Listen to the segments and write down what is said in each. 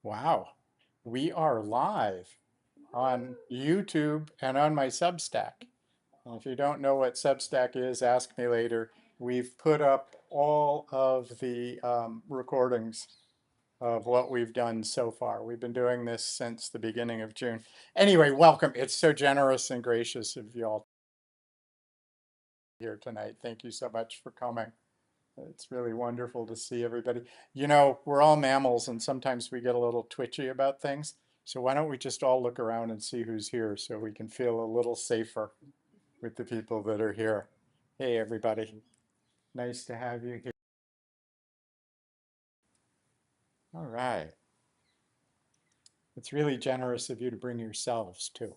Wow, we are live on YouTube and on my Substack. And if you don't know what Substack is, ask me later. We've put up all of the recordings of what we've done so far. We've been doing this since the beginning of June. Anyway, welcome. It's so generous and gracious of you all here tonight. Thank you so much for coming. It's really wonderful to see everybody. You know, we're all mammals and sometimes we get a little twitchy about things. So why don't we just all look around and see who's here so we can feel a little safer with the people that are here. Hey, everybody. Nice to have you here. All right. It's really generous of you to bring yourselves too.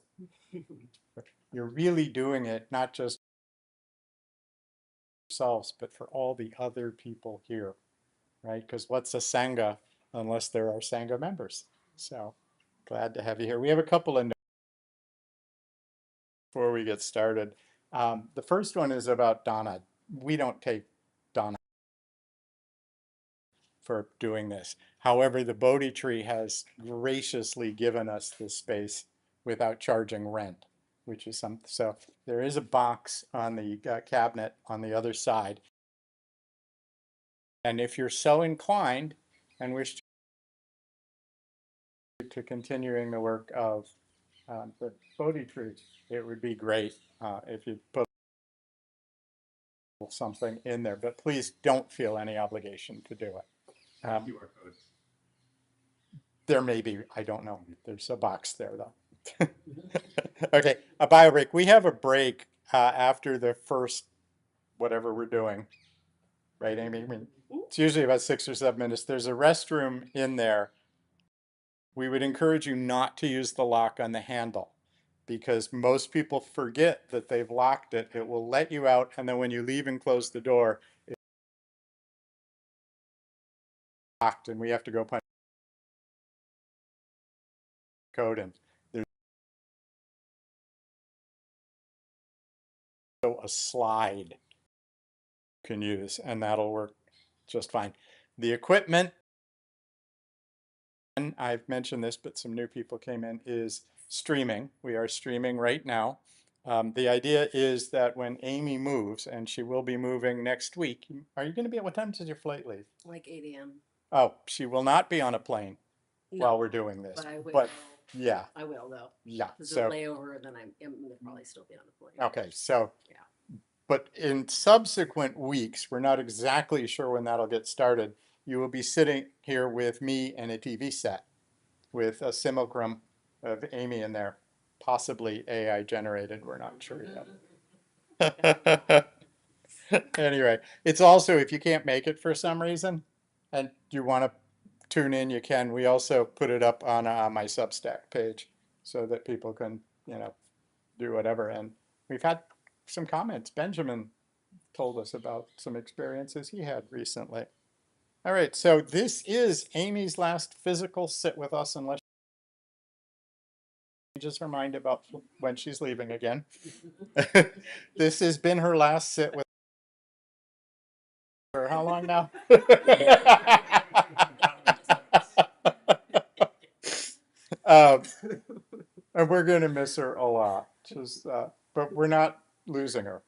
You're really doing it, not just yourselves, but for all the other people here, right? Because what's a Sangha unless there are Sangha members? So glad to have you here. We have a couple of notes before we get started. The first one is about Donna. We don't take Donna for doing this. However, the Bodhi tree has graciously given us this space without charging rent, which is something. So there is a box on the cabinet on the other side. And if you're so inclined and wish to continuing the work of the Bodhi tree, it would be great if you put something in there, but please don't feel any obligation to do it. QR code. There may be, I don't know. There's a box there though. Okay, a bio break. We have a break after the first whatever we're doing, right, Amy? I mean, it's usually about 6 or 7 minutes. There's a restroom in there. We would encourage you not to use the lock on the handle because most people forget that they've locked it. It will let you out, and then when you leave and close the door, it's locked, and we have to go punch the code in. There's a slide you can use, and that'll work just fine. The equipment, and I've mentioned this, but some new people came in, is streaming. We are streaming right now. The idea is that when Amy moves, and she will be moving next week, are you going to be at what time does your flight leave? Like 8 a.m. Oh, she will not be on a plane No, while we're doing this. but I will. But yeah, I will though. yeah. There's a So layover, and then I'm gonna probably still be on the plane. okay, so Yeah. but in subsequent weeks, we're not exactly sure when that'll get started. You will be sitting here with me and a TV set with a simulacrum of Amy in there, possibly AI generated. We're not sure yet. Anyway, it's also, if you can't make it for some reason and you want to tune in, you can. We also put it up on my Substack page so that people can, do whatever. And we've had some comments. Benjamin told us about some experiences he had recently. All right, so this is Amy's last physical sit with us, unless just her mind about when she's leaving again. This has been her last sit with her. How long now? um, and we're going to miss her a lot. Just, but we're not losing her,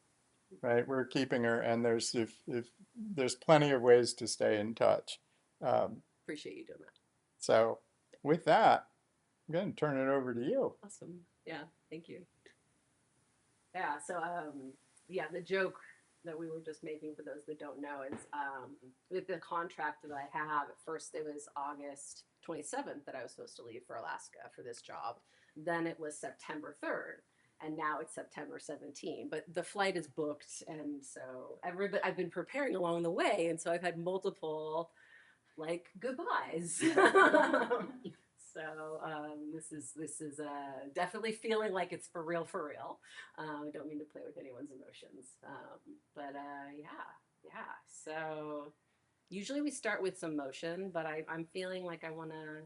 right? We're keeping her, and if there's plenty of ways to stay in touch. Appreciate you doing that. So, with that, I'm going to turn it over to you. Awesome. Yeah. Thank you. Yeah. So, yeah, the joke that we were just making for those that don't know is with the contract that I have, at first it was August 27th that I was supposed to leave for Alaska for this job. Then it was September 3rd. And now it's September 17th. But the flight is booked. And so I've been preparing along the way. And so I've had multiple like goodbyes. So this is definitely feeling like it's for real, for real. I don't mean to play with anyone's emotions, but yeah. So usually we start with some motion, but I'm feeling like I want to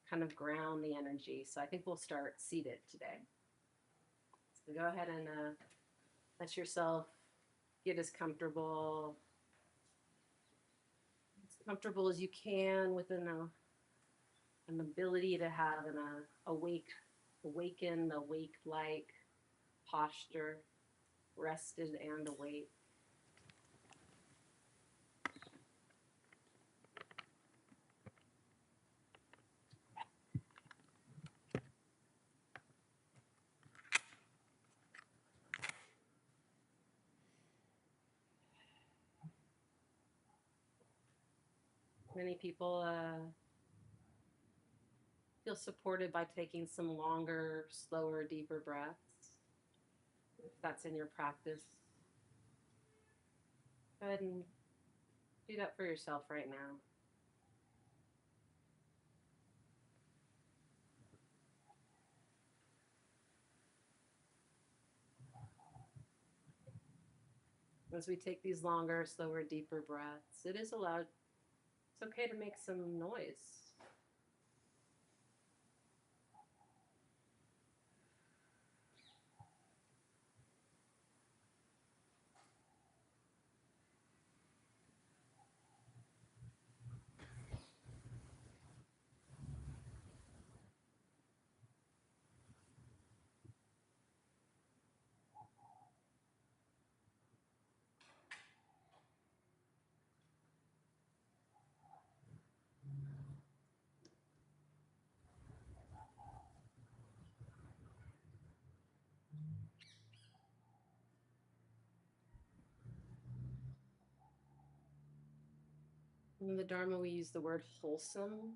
kind of ground the energy. So I think we'll start seated today. So go ahead and let yourself get as comfortable as you can within an ability to have an awake-like posture, rested and awake. Many people feel supported by taking some longer, slower, deeper breaths. If that's in your practice, go ahead and do that for yourself right now. As we take these longer, slower, deeper breaths, it's okay to make some noise. In the Dharma, we use the word wholesome.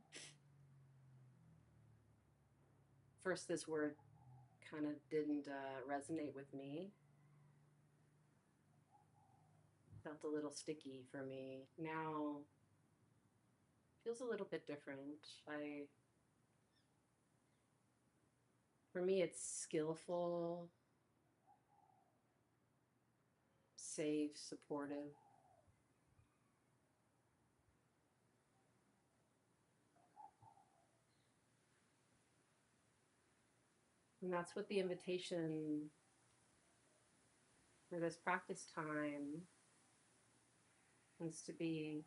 First, this word kind of didn't resonate with me. Felt a little sticky for me. Now, feels a little bit different. For me, it's skillful, safe, supportive. And that's what the invitation for this practice time is to be.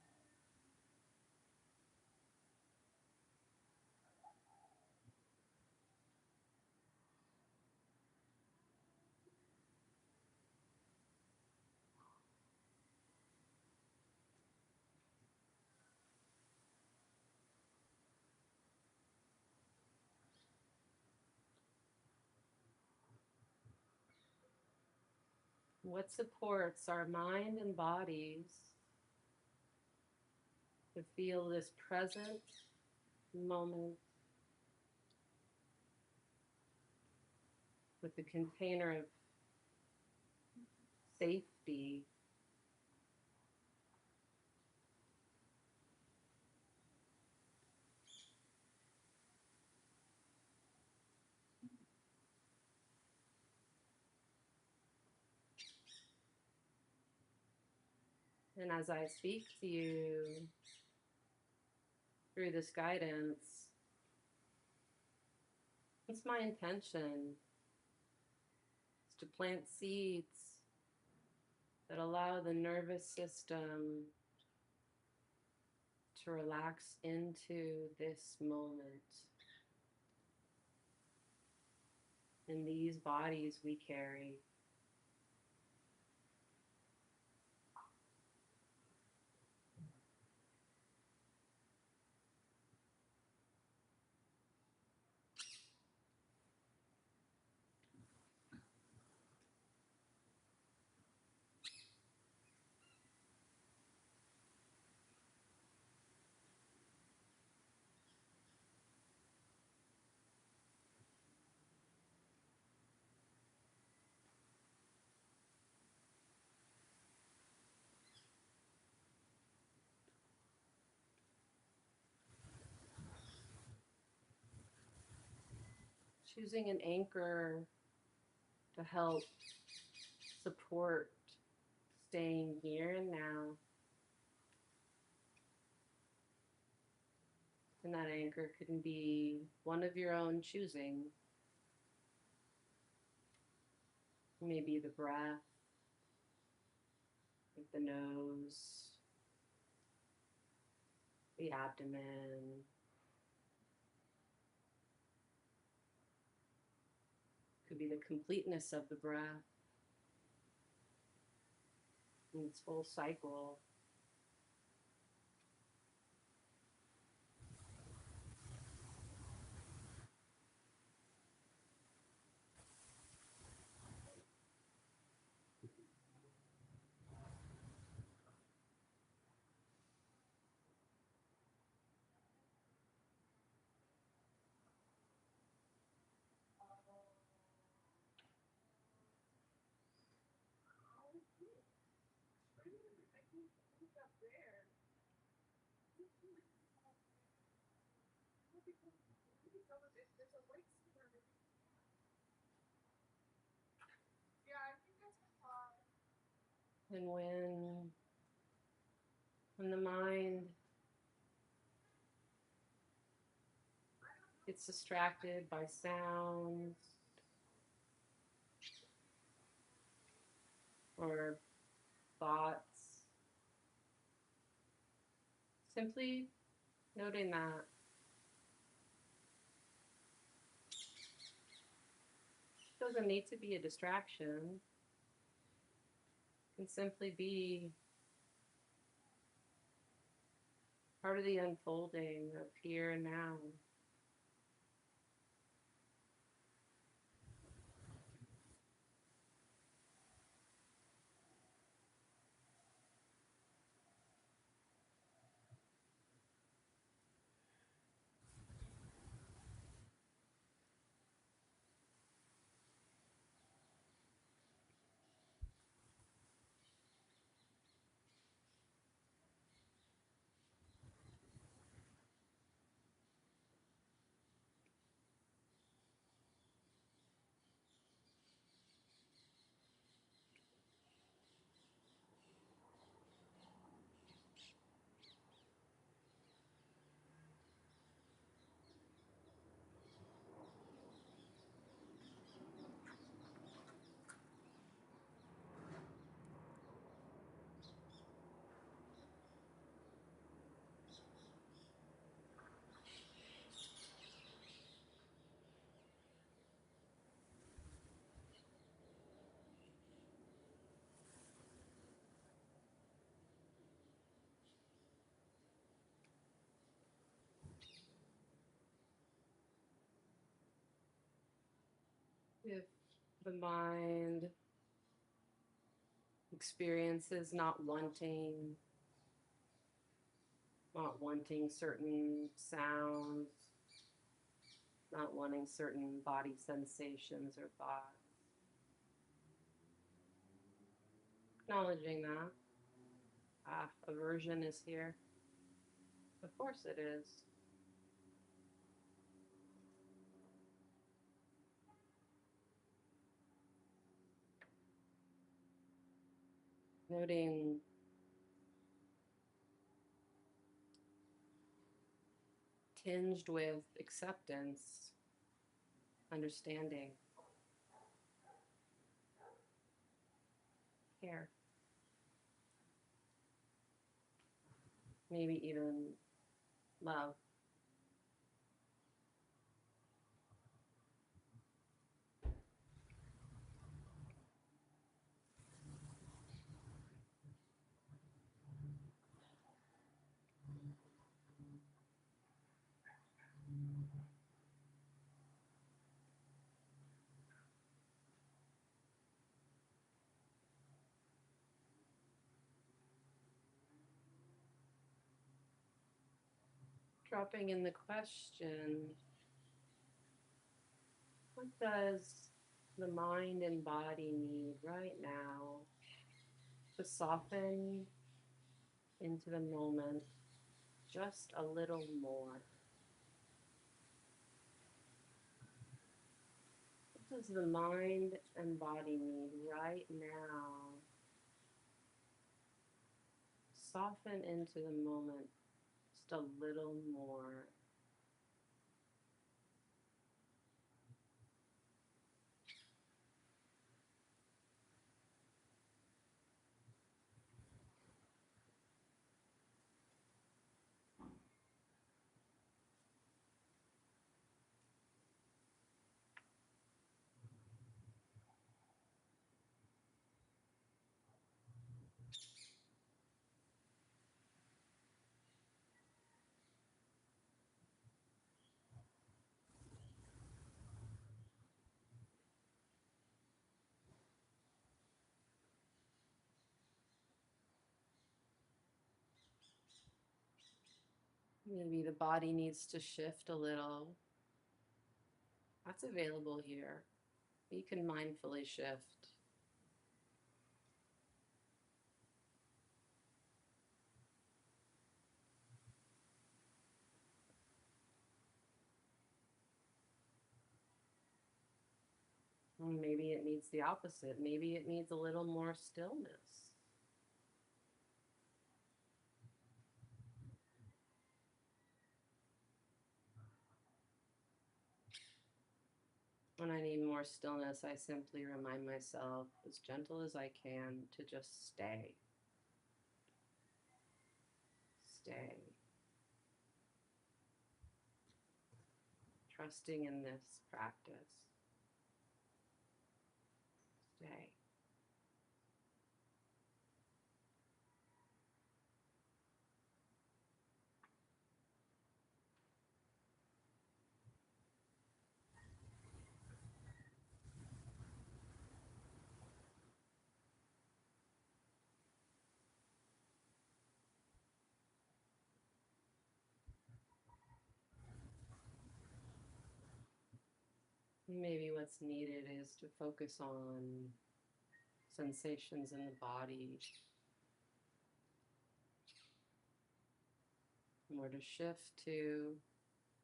What supports our mind and bodies to feel this present moment with the container of safety. And as I speak to you through this guidance, it's my intention is to plant seeds that allow the nervous system to relax into this moment. In these bodies we carry. Choosing an anchor to help support staying here and now. And that anchor can be one of your own choosing. Maybe the breath, like the nose, the abdomen, could be the completeness of the breath in its full cycle. And when the mind gets distracted by sounds or thoughts, simply noting that. It doesn't need to be a distraction. It can simply be part of the unfolding of here and now. If the mind experiences not wanting certain sounds, not wanting certain body sensations or thoughts, acknowledging that. Aversion is here. Of course it is. Noting tinged with acceptance, understanding, care, maybe even love. Dropping in the question, what does the mind and body need right now to soften into the moment just a little more? What does the mind and body need right now? Soften into the moment just a little more. Maybe the body needs to shift a little. That's available here. You can mindfully shift. Maybe it needs the opposite. Maybe it needs a little more stillness. When I need more stillness, I simply remind myself, as gentle as I can, to just stay. Stay. Trusting in this practice. Stay. Maybe what's needed is to focus on sensations in the body, or to shift to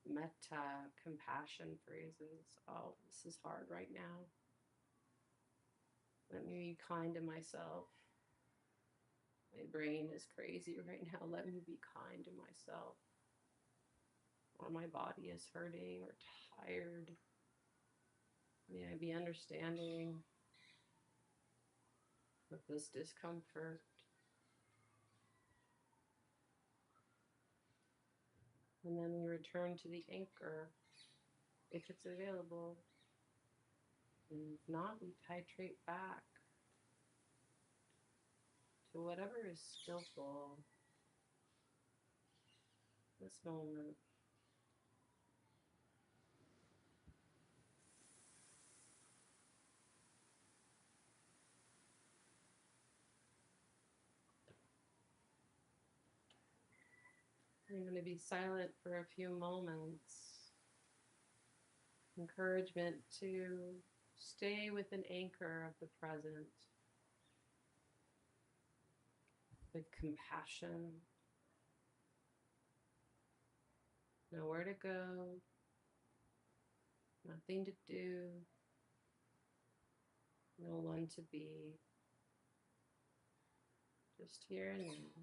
metta, compassion phrases. Oh, this is hard right now. Let me be kind to myself. My brain is crazy right now. Let me be kind to myself. Or my body is hurting or tired. May I be understanding of this discomfort. And then we return to the anchor if it's available. And if not, we titrate back to whatever is skillful this moment. I'm going to be silent for a few moments. Encouragement to stay with an anchor of the present, with compassion. Nowhere to go, nothing to do, no one to be, just here and now.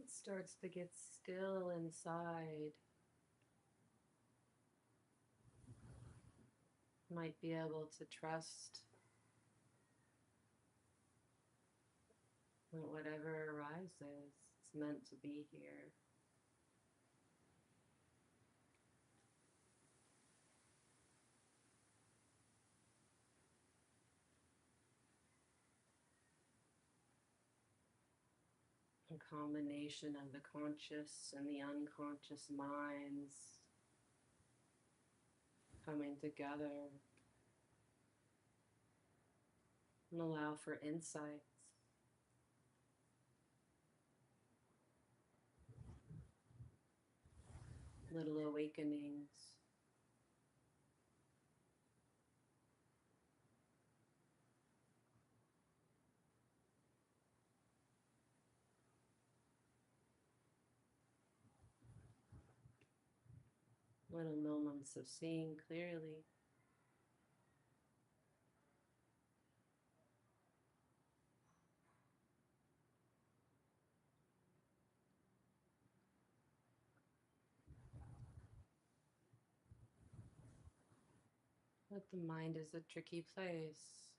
It starts to get still inside. Might be able to trust that whatever arises, it's meant to be here. A combination of the conscious and the unconscious minds coming together and allow for insights. Little awakenings. Little moments of seeing clearly. But the mind is a tricky place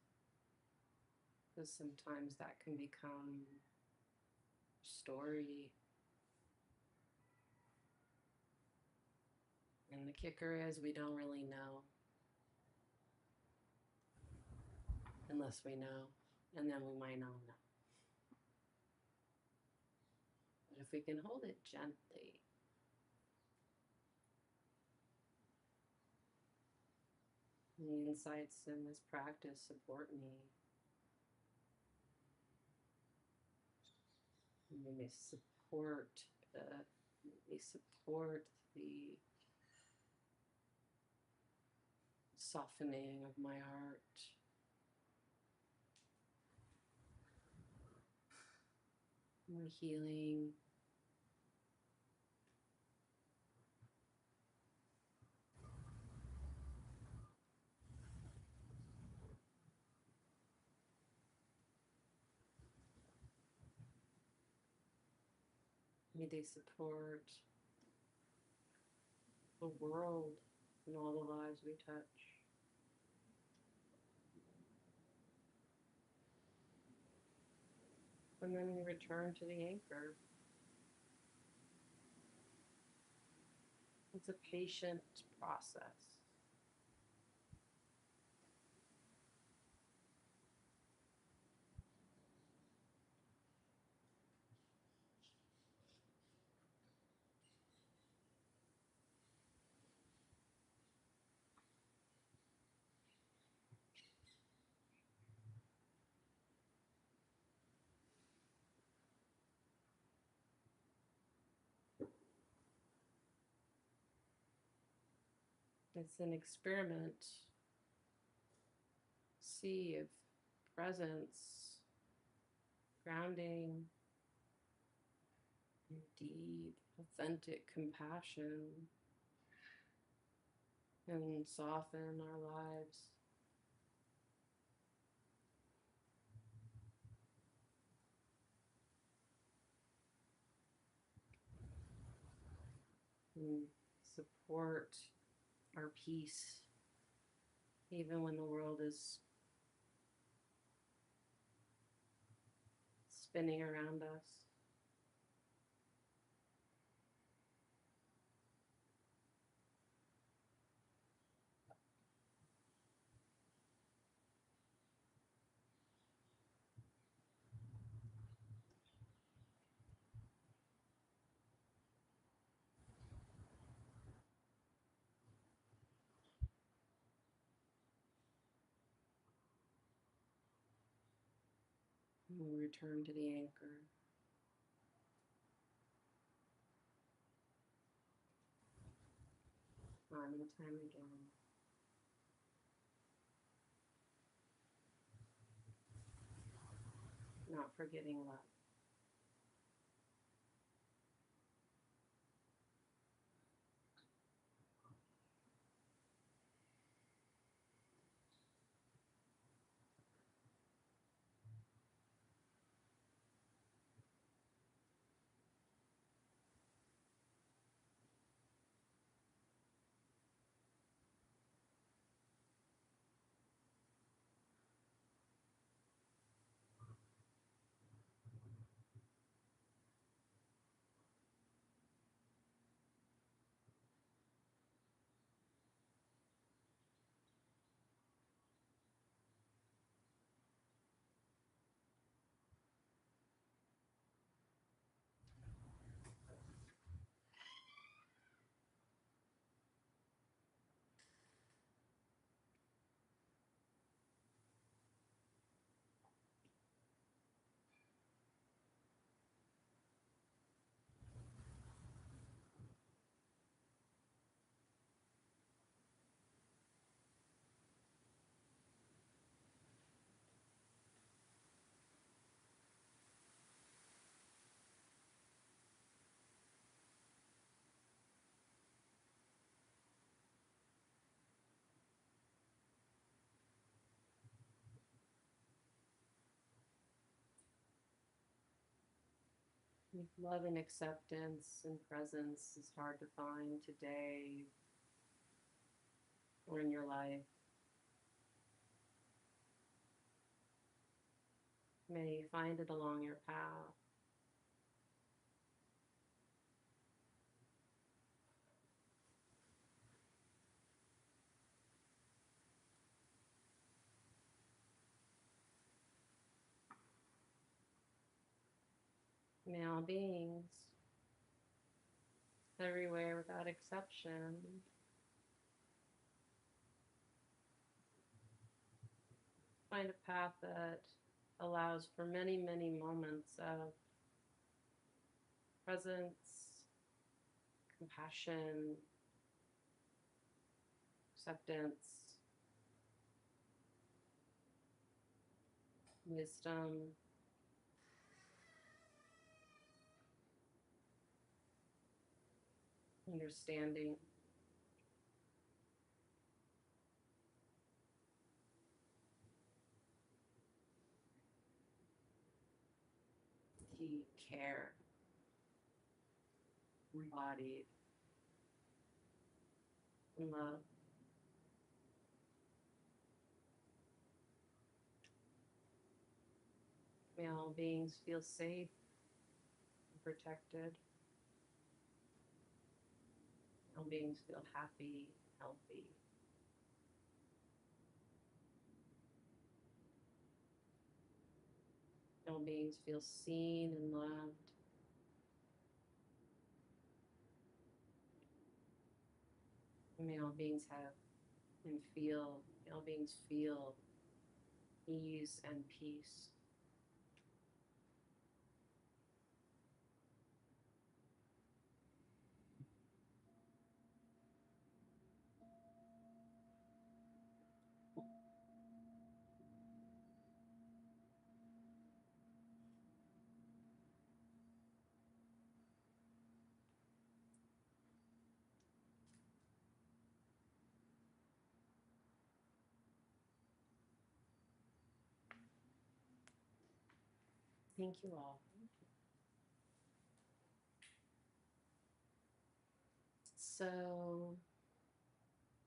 because sometimes that can become story. And the kicker is we don't really know unless we know, and then we might not know. But if we can hold it gently, the insights in this practice support me. And they support the softening of my heart. My healing. May they support the world and all the lives we touch. And then we return to the anchor. It's a patient process. It's an experiment. Sea of presence, grounding, and deep, authentic compassion, and soften our lives. And support our peace, even when the world is spinning around us. And we return to the anchor. Time and time again. Not forgetting love. Love and acceptance and presence is hard to find today or in your life. May you find it along your path. May all beings, everywhere without exception, find a path that allows for many, many moments of presence, compassion, acceptance, wisdom, understanding. Deep care, embodied in love. May all beings feel safe and protected. All beings feel happy, healthy. All beings feel seen and loved. May all beings have and feel, may all beings feel ease and peace. Thank you all. So,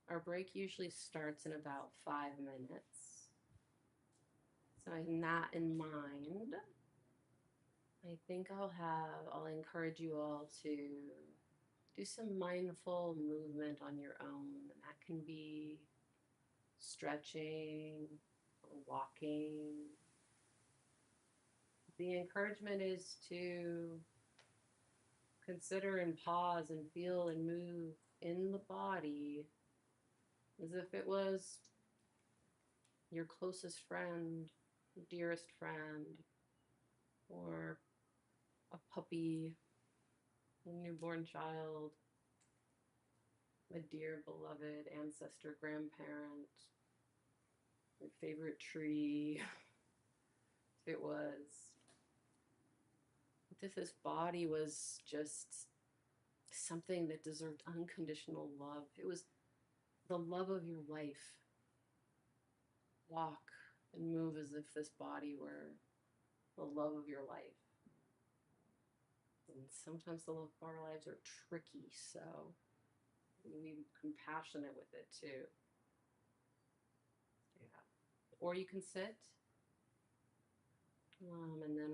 our break usually starts in about 5 minutes. So, in that in mind, I think I'll encourage you all to do some mindful movement on your own. And that can be stretching or walking. The encouragement is to consider and pause and feel and move in the body as if it was your closest friend, dearest friend, or a puppy, a newborn child, a dear beloved ancestor, grandparent, your favorite tree. If it was, if this body was just something that deserved unconditional love, it was the love of your life. Walk and move as if this body were the love of your life. And sometimes the love of our lives are tricky, so we be compassionate with it too. Yeah. Or you can sit, and then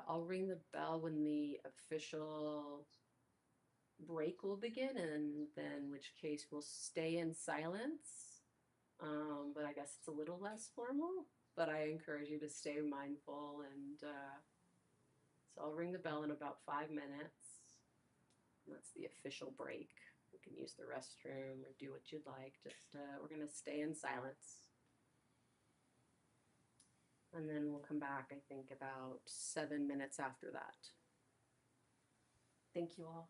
I'll ring the bell when the official break will begin, and then in which case we'll stay in silence. But I guess it's a little less formal. But I encourage you to stay mindful, and so I'll ring the bell in about 5 minutes. That's the official break. You can use the restroom or do what you'd like. Just we're gonna stay in silence, and then we'll come back. I think about 7 minutes after that. Thank you all.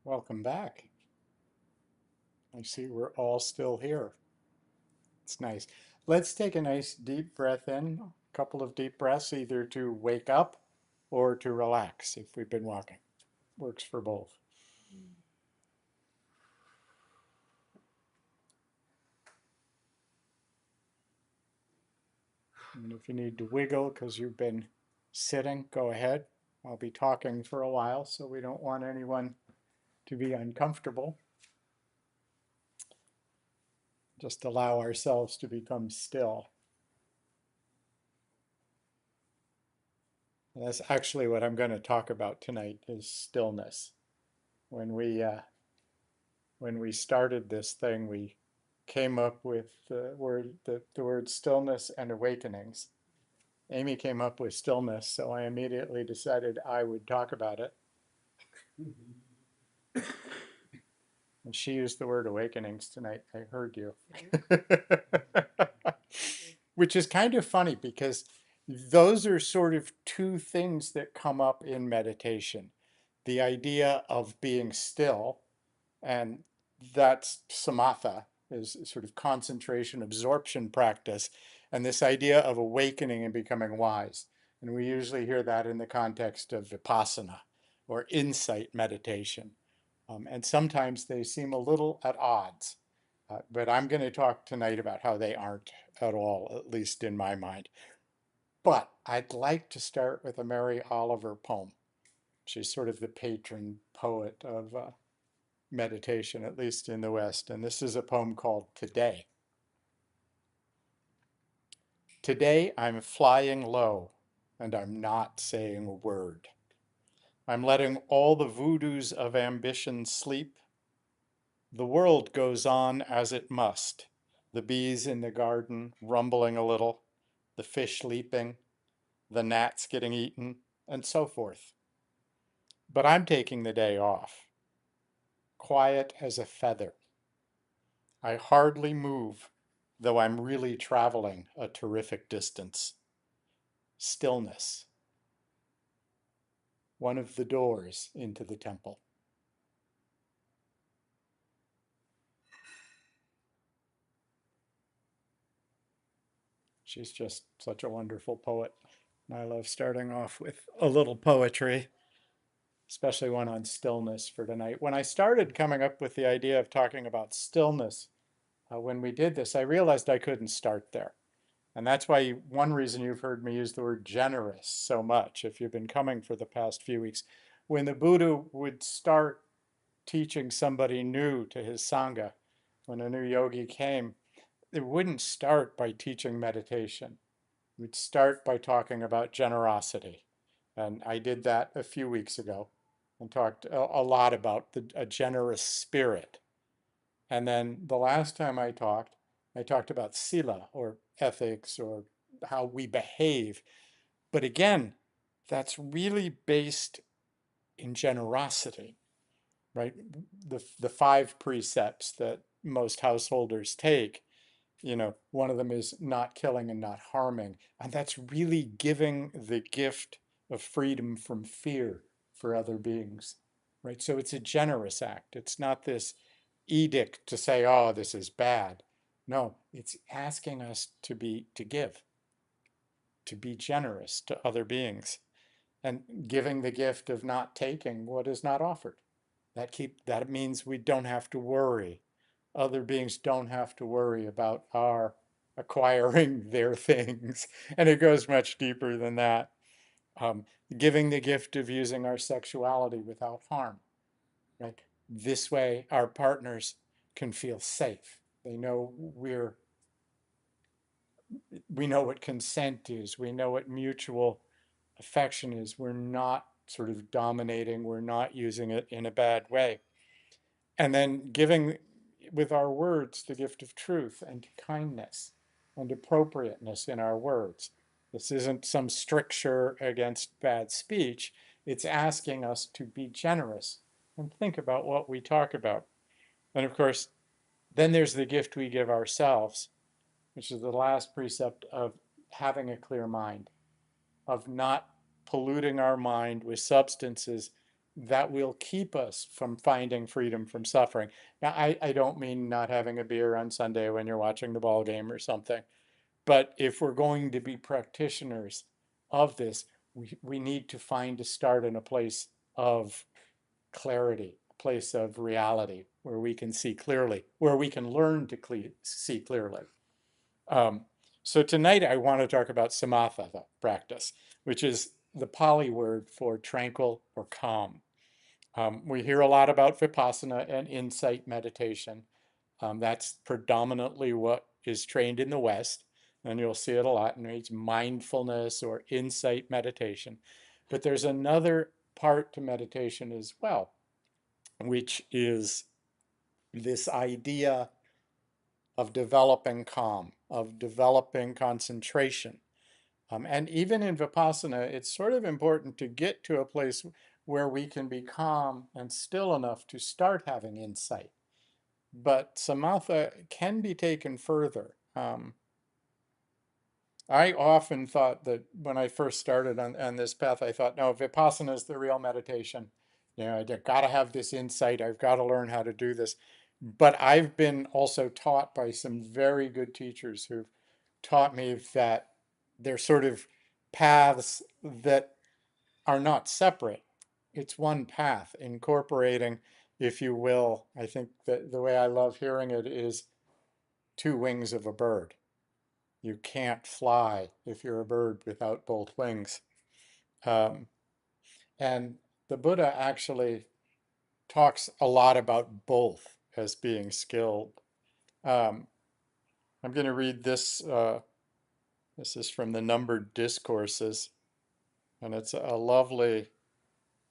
Welcome back. I see we're all still here. It's nice. Let's take a nice deep breath in, a couple of deep breaths, either to wake up or to relax if we've been walking. Works for both. And if you need to wiggle because you've been sitting, go ahead. I'll be talking for a while, so we don't want anyone to be uncomfortable. Just allow ourselves to become still. And that's actually what I'm going to talk about tonight is stillness. When we started this thing, we came up with the word stillness and awakenings. Amy came up with stillness, so I immediately decided I would talk about it. And she used the word awakenings tonight. I heard you. Which is kind of funny because those are sort of two things that come up in meditation. The idea of being still, and that's samatha, is sort of concentration, absorption practice, and this idea of awakening and becoming wise. And we usually hear that in the context of vipassana or insight meditation. And sometimes they seem a little at odds. But I'm going to talk tonight about how they aren't at all, at least in my mind. But I'd like to start with a Mary Oliver poem. She's sort of the patron poet of meditation, at least in the West. And this is a poem called Today. Today I'm flying low and I'm not saying a word. I'm letting all the voodoos of ambition sleep. The world goes on as it must. The bees in the garden rumbling a little, the fish leaping, the gnats getting eaten, and so forth. But I'm taking the day off, quiet as a feather. I hardly move, though I'm really traveling a terrific distance. Stillness, one of the doors into the temple. She's just such a wonderful poet. And I love starting off with a little poetry, especially one on stillness for tonight. When I started coming up with the idea of talking about stillness, when we did this, I realized I couldn't start there. And that's why one reason you've heard me use the word generous so much, if you've been coming for the past few weeks. When the Buddha would start teaching somebody new to his Sangha, when a new yogi came, it wouldn't start by teaching meditation. It would start by talking about generosity. And I did that a few weeks ago and talked a lot about a generous spirit. And then the last time I talked about sila or ethics or how we behave. But again, that's really based in generosity, right? The five precepts that most householders take, one of them is not killing and not harming. And that's really giving the gift of freedom from fear for other beings, right? So it's a generous act. It's not this edict to say, oh, this is bad. No, it's asking us to give, to be generous to other beings and giving the gift of not taking what is not offered. That means we don't have to worry. Other beings don't have to worry about our acquiring their things. And it goes much deeper than that. Um, Giving the gift of using our sexuality without harm, right? This way, our partners can feel safe. They know we know what consent is. We know what mutual affection is. We're not sort of dominating. We're not using it in a bad way. And then giving with our words the gift of truth and kindness and appropriateness in our words. This isn't some stricture against bad speech. It's asking us to be generous and think about what we talk about. And of course, then there's the gift we give ourselves, which is the last precept of having a clear mind, of not polluting our mind with substances that will keep us from finding freedom from suffering. Now, I don't mean not having a beer on Sunday when you're watching the ball game or something, but if we're going to be practitioners of this, we need to find to start in a place of clarity, a place of reality where we can see clearly, where we can learn to see clearly. Um, so tonight I want to talk about samatha practice, which is the Pali word for tranquil or calm. We hear a lot about vipassana and insight meditation. That's predominantly what is trained in the West, and you'll see it a lot. And it's mindfulness or insight meditation. But there's another part to meditation as well, which is this idea of developing calm, of developing concentration. And even in Vipassana, it's sort of important to get to a place where we can be calm and still enough to start having insight. But samatha can be taken further. I often thought that when I first started on this path, I thought, no, Vipassana is the real meditation. You know, I've got to have this insight. I've got to learn how to do this. But I've been also taught by some very good teachers who've taught me that they're sort of paths that are not separate. It's one path, incorporating, if you will. I think that the way I love hearing it is two wings of a bird. You can't fly if you're a bird without both wings. Um, and the Buddha actually talks a lot about both as being skilled. Um, I'm going to read this. This is from the Numbered Discourses, and it's a lovely.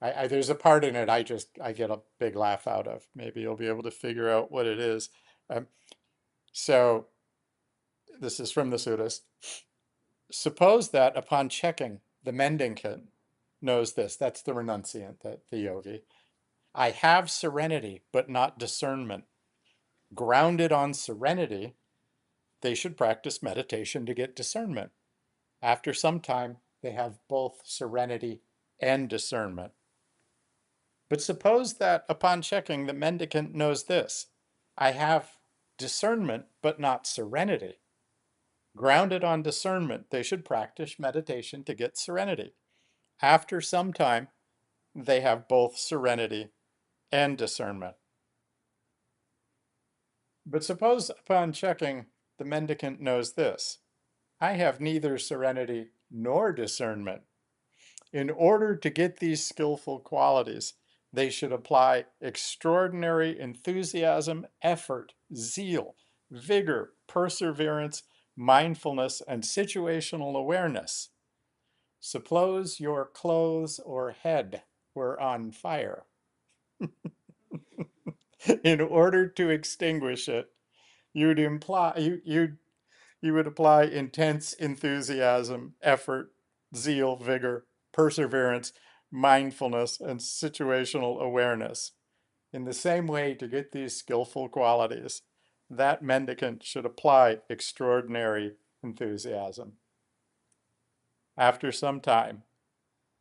There's a part in it I get a big laugh out of. Maybe you'll be able to figure out what it is. Um, so this is from the Suttas. Suppose that upon checking, the mendicant knows this. That's the renunciant, the yogi. I have serenity, but not discernment. Grounded on serenity, they should practice meditation to get discernment. After some time, they have both serenity and discernment. But suppose that upon checking, the mendicant knows this. I have discernment, but not serenity. Grounded on discernment, they should practice meditation to get serenity. After some time, they have both serenity and discernment. But suppose upon checking, the mendicant knows this. I have neither serenity nor discernment. In order to get these skillful qualities, they should apply extraordinary enthusiasm, effort, zeal, vigor, perseverance, mindfulness, and situational awareness. Suppose your clothes or head were on fire. In order to extinguish it, you would apply intense enthusiasm, effort, zeal, vigor, perseverance, mindfulness, and situational awareness. In the same way, to get these skillful qualities, that mendicant should apply extraordinary enthusiasm. After some time,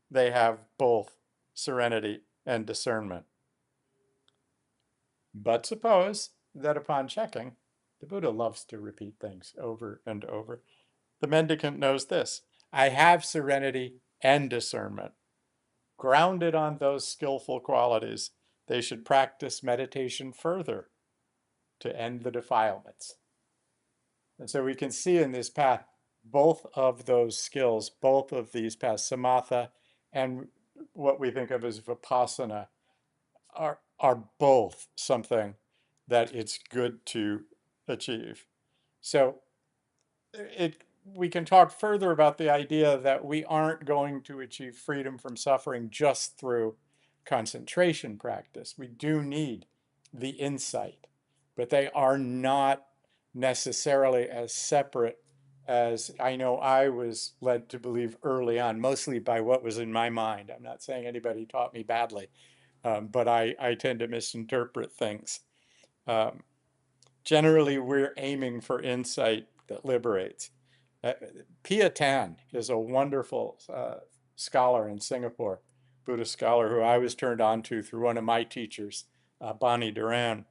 they have both serenity and discernment. But suppose that upon checking, the Buddha loves to repeat things over and over. The mendicant knows this. I have serenity and discernment. Grounded on those skillful qualities, they should practice meditation further to end the defilements. And so we can see in this path both of those skills, both of these paths, samatha and what we think of as vipassana, are both something that it's good to achieve. So it we can talk further about the idea that we aren't going to achieve freedom from suffering just through concentration practice. We do need the insight, but they are not necessarily as separate as I know I was led to believe early on, mostly by what was in my mind. I'm not saying anybody taught me badly, but I tend to misinterpret things. Um, Generally, we're aiming for insight that liberates. Uh, Pia Tan is a wonderful scholar in Singapore, Buddhist scholar who I was turned on to through one of my teachers, Bonnie Duran.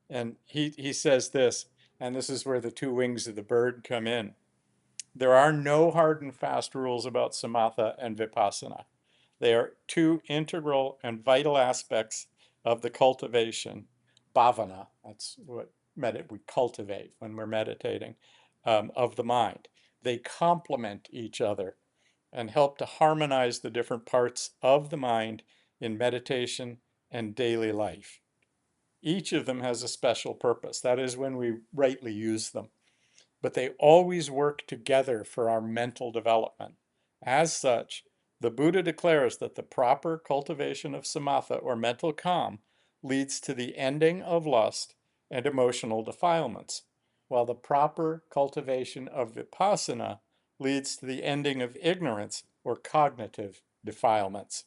And he says this, and this is where the two wings of the bird come in. There are no hard and fast rules about samatha and vipassana. They are two integral and vital aspects of the cultivation, bhavana, that's what we cultivate when we're meditating, of the mind. They complement each other and help to harmonize the different parts of the mind in meditation and daily life. Each of them has a special purpose. That is when we rightly use them, but they always work together for our mental development. As such, the Buddha declares that the proper cultivation of samatha or mental calm leads to the ending of lust and emotional defilements, while the proper cultivation of vipassana leads to the ending of ignorance or cognitive defilements.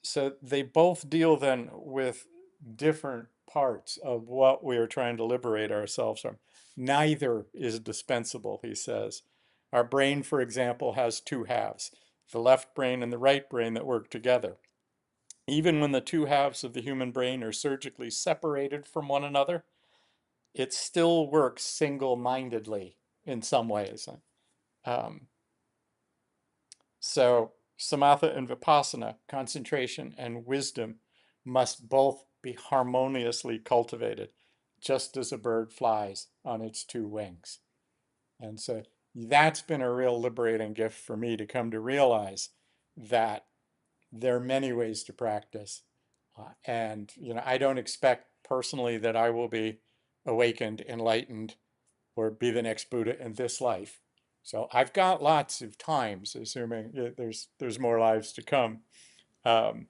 So they both deal then with different parts of what we are trying to liberate ourselves from. Neither is dispensable, he says. Our brain, for example, has two halves, the left brain and the right brain, that work together. Even when the two halves of the human brain are surgically separated from one another, it still works single-mindedly in some ways. Um, So, samatha and vipassana, concentration and wisdom, must both be harmoniously cultivated, just as a bird flies on its two wings. And so that's been a real liberating gift for me to come to realize that there are many ways to practice. And, I don't expect personally that I will be awakened, enlightened, or be the next Buddha in this life. So I've got lots of times, assuming there's more lives to come. Um,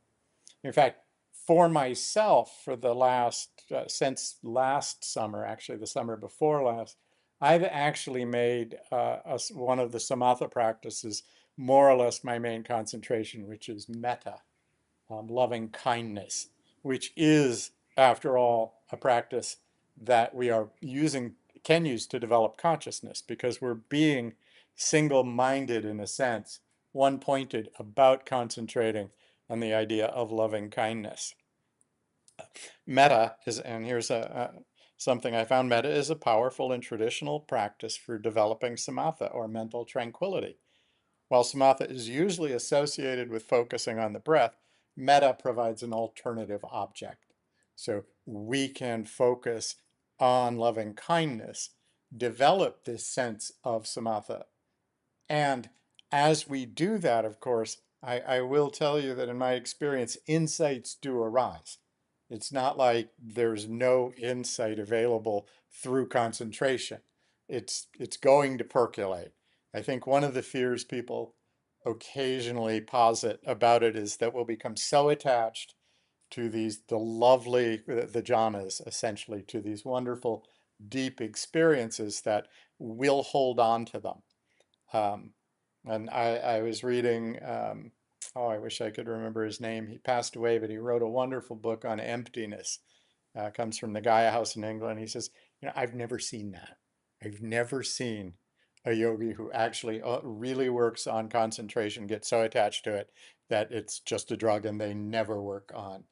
in fact, for myself, for the last since last summer, actually the summer before last, I've actually made one of the samatha practices more or less my main concentration, which is metta, loving kindness, which is, after all, a practice that we are can use to develop consciousness because we're being single-minded in a sense, one-pointed about concentrating on the idea of loving kindness. Metta is, and here's something I found, metta is a powerful and traditional practice for developing samatha or mental tranquility. While samatha is usually associated with focusing on the breath, metta provides an alternative object. So we can focus on loving kindness, develop this sense of samatha. And as we do that, of course, I will tell you that in my experience, insights do arise. It's not like there's no insight available through concentration. It's going to percolate. I think one of the fears people occasionally posit about it is that we'll become so attached to the lovely, the jhanas, essentially, to these wonderful, deep experiences that we'll hold on to them. Um, and I was reading, oh, I wish I could remember his name. He passed away, but he wrote a wonderful book on emptiness. Comes from the Gaia House in England. He says, I've never seen that. I've never seen a yogi who actually really works on concentration, gets so attached to it that it's just a drug and they never work on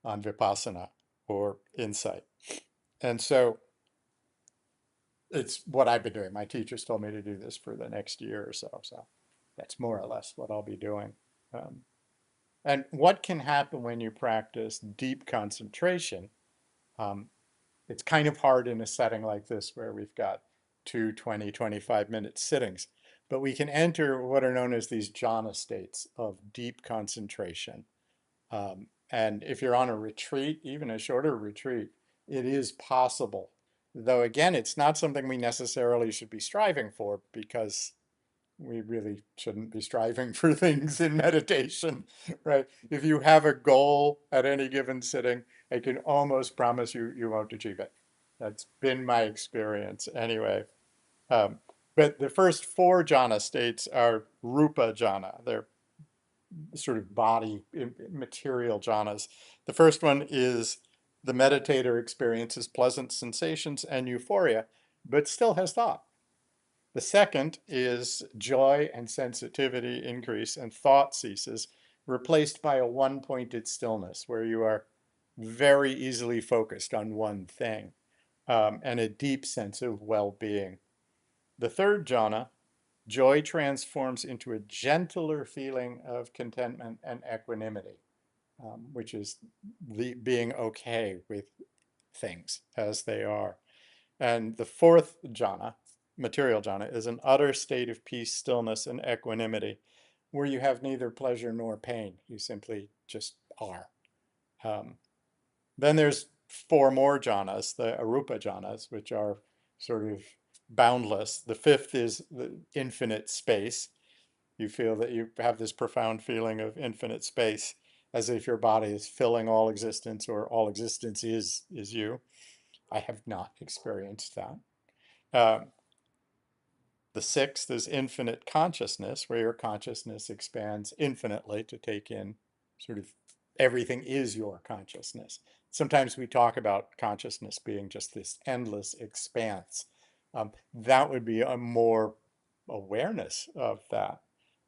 vipassana or insight. And so it's what I've been doing. My teachers told me to do this for the next year or so. So that's more or less what I'll be doing. Um, and what can happen when you practice deep concentration? Um, it's kind of hard in a setting like this where we've got 25-minute sittings, but we can enter what are known as these jhana states of deep concentration. And if you're on a retreat, even a shorter retreat, it is possible. Though again, it's not something we necessarily should be striving for because we really shouldn't be striving for things in meditation, right? If you have a goal at any given sitting, I can almost promise you you won't achieve it. That's been my experience anyway. Um, but the first four jhana states are rupa jhana. They're sort of body material jhanas. The first one is the meditator experiences pleasant sensations and euphoria, but still has thought. The second is joy and sensitivity increase and thought ceases, replaced by a one-pointed stillness where you are very easily focused on one thing, and a deep sense of well-being. The third jhana, joy transforms into a gentler feeling of contentment and equanimity, which is being okay with things as they are. And the fourth jhana, material jhana, is an utter state of peace, stillness, and equanimity where you have neither pleasure nor pain. You simply just are. Um, then there's four more jhanas, the arupa jhanas, which are sort of boundless. The fifth is the infinite space. You feel that you have this profound feeling of infinite space, as if your body is filling all existence, or all existence is you. I have not experienced that. Um, the sixth is infinite consciousness, where your consciousness expands infinitely to take in sort of everything is your consciousness. Sometimes we talk about consciousness being just this endless expanse. That would be a more awareness of that.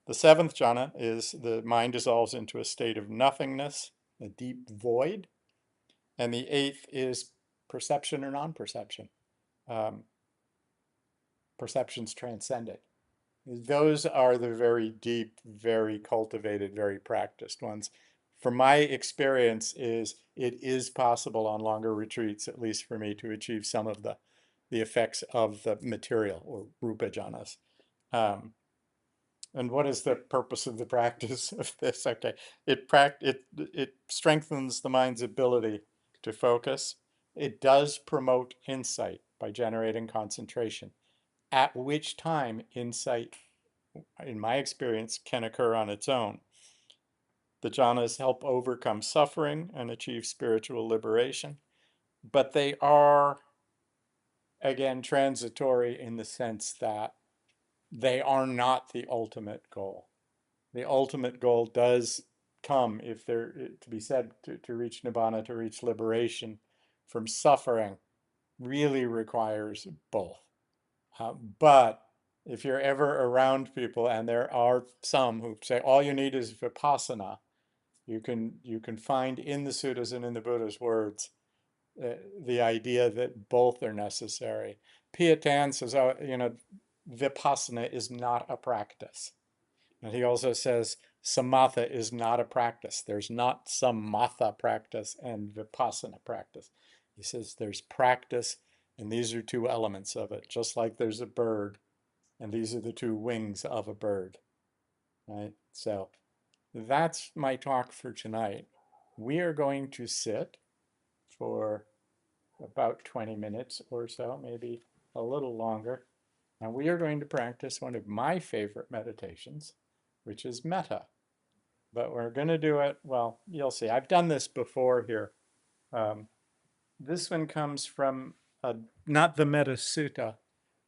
The seventh jhana is the mind dissolves into a state of nothingness, a deep void. And the eighth is perception or non-perception. Um, Perceptions transcended. Those are the very deep, very cultivated, very practiced ones. From my experience, is it is possible on longer retreats, at least for me, to achieve some of the effects of the material or rupa jhanas. Um, and what is the purpose of the practice of this? Okay, it strengthens the mind's ability to focus. It does promote insight by generating concentration, at which time insight, in my experience, can occur on its own. The jhanas help overcome suffering and achieve spiritual liberation, but they are, again, transitory in the sense that they are not the ultimate goal. The ultimate goal does come, if they're to be said, to reach nibbana, to reach liberation from suffering, really requires both. But if you're ever around people, and there are some who say all you need is vipassana, you can find in the suttas and in the Buddha's words the idea that both are necessary. Piatan says, oh, vipassana is not a practice. And he also says samatha is not a practice. There's not samatha practice and vipassana practice. He says there's practice, and these are two elements of it, just like there's a bird, and these are the two wings of a bird, right? So that's my talk for tonight. We are going to sit for about 20 minutes or so, maybe a little longer, and we are going to practice one of my favorite meditations, which is metta. But we're going to do it, well, you'll see. I've done this before here. Um, this one comes from not the Metta Sutta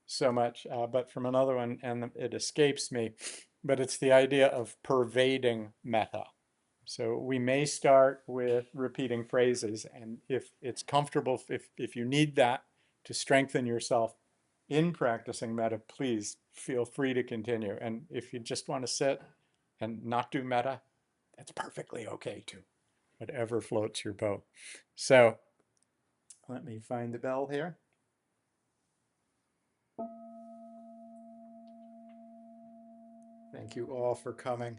so much, but from another one, and it escapes me. But it's the idea of pervading metta. So we may start with repeating phrases, and if it's comfortable, if you need that to strengthen yourself in practicing metta, please feel free to continue. And if you just want to sit and not do metta, that's perfectly okay too. Whatever floats your boat. So let me find the bell here. Thank you all for coming.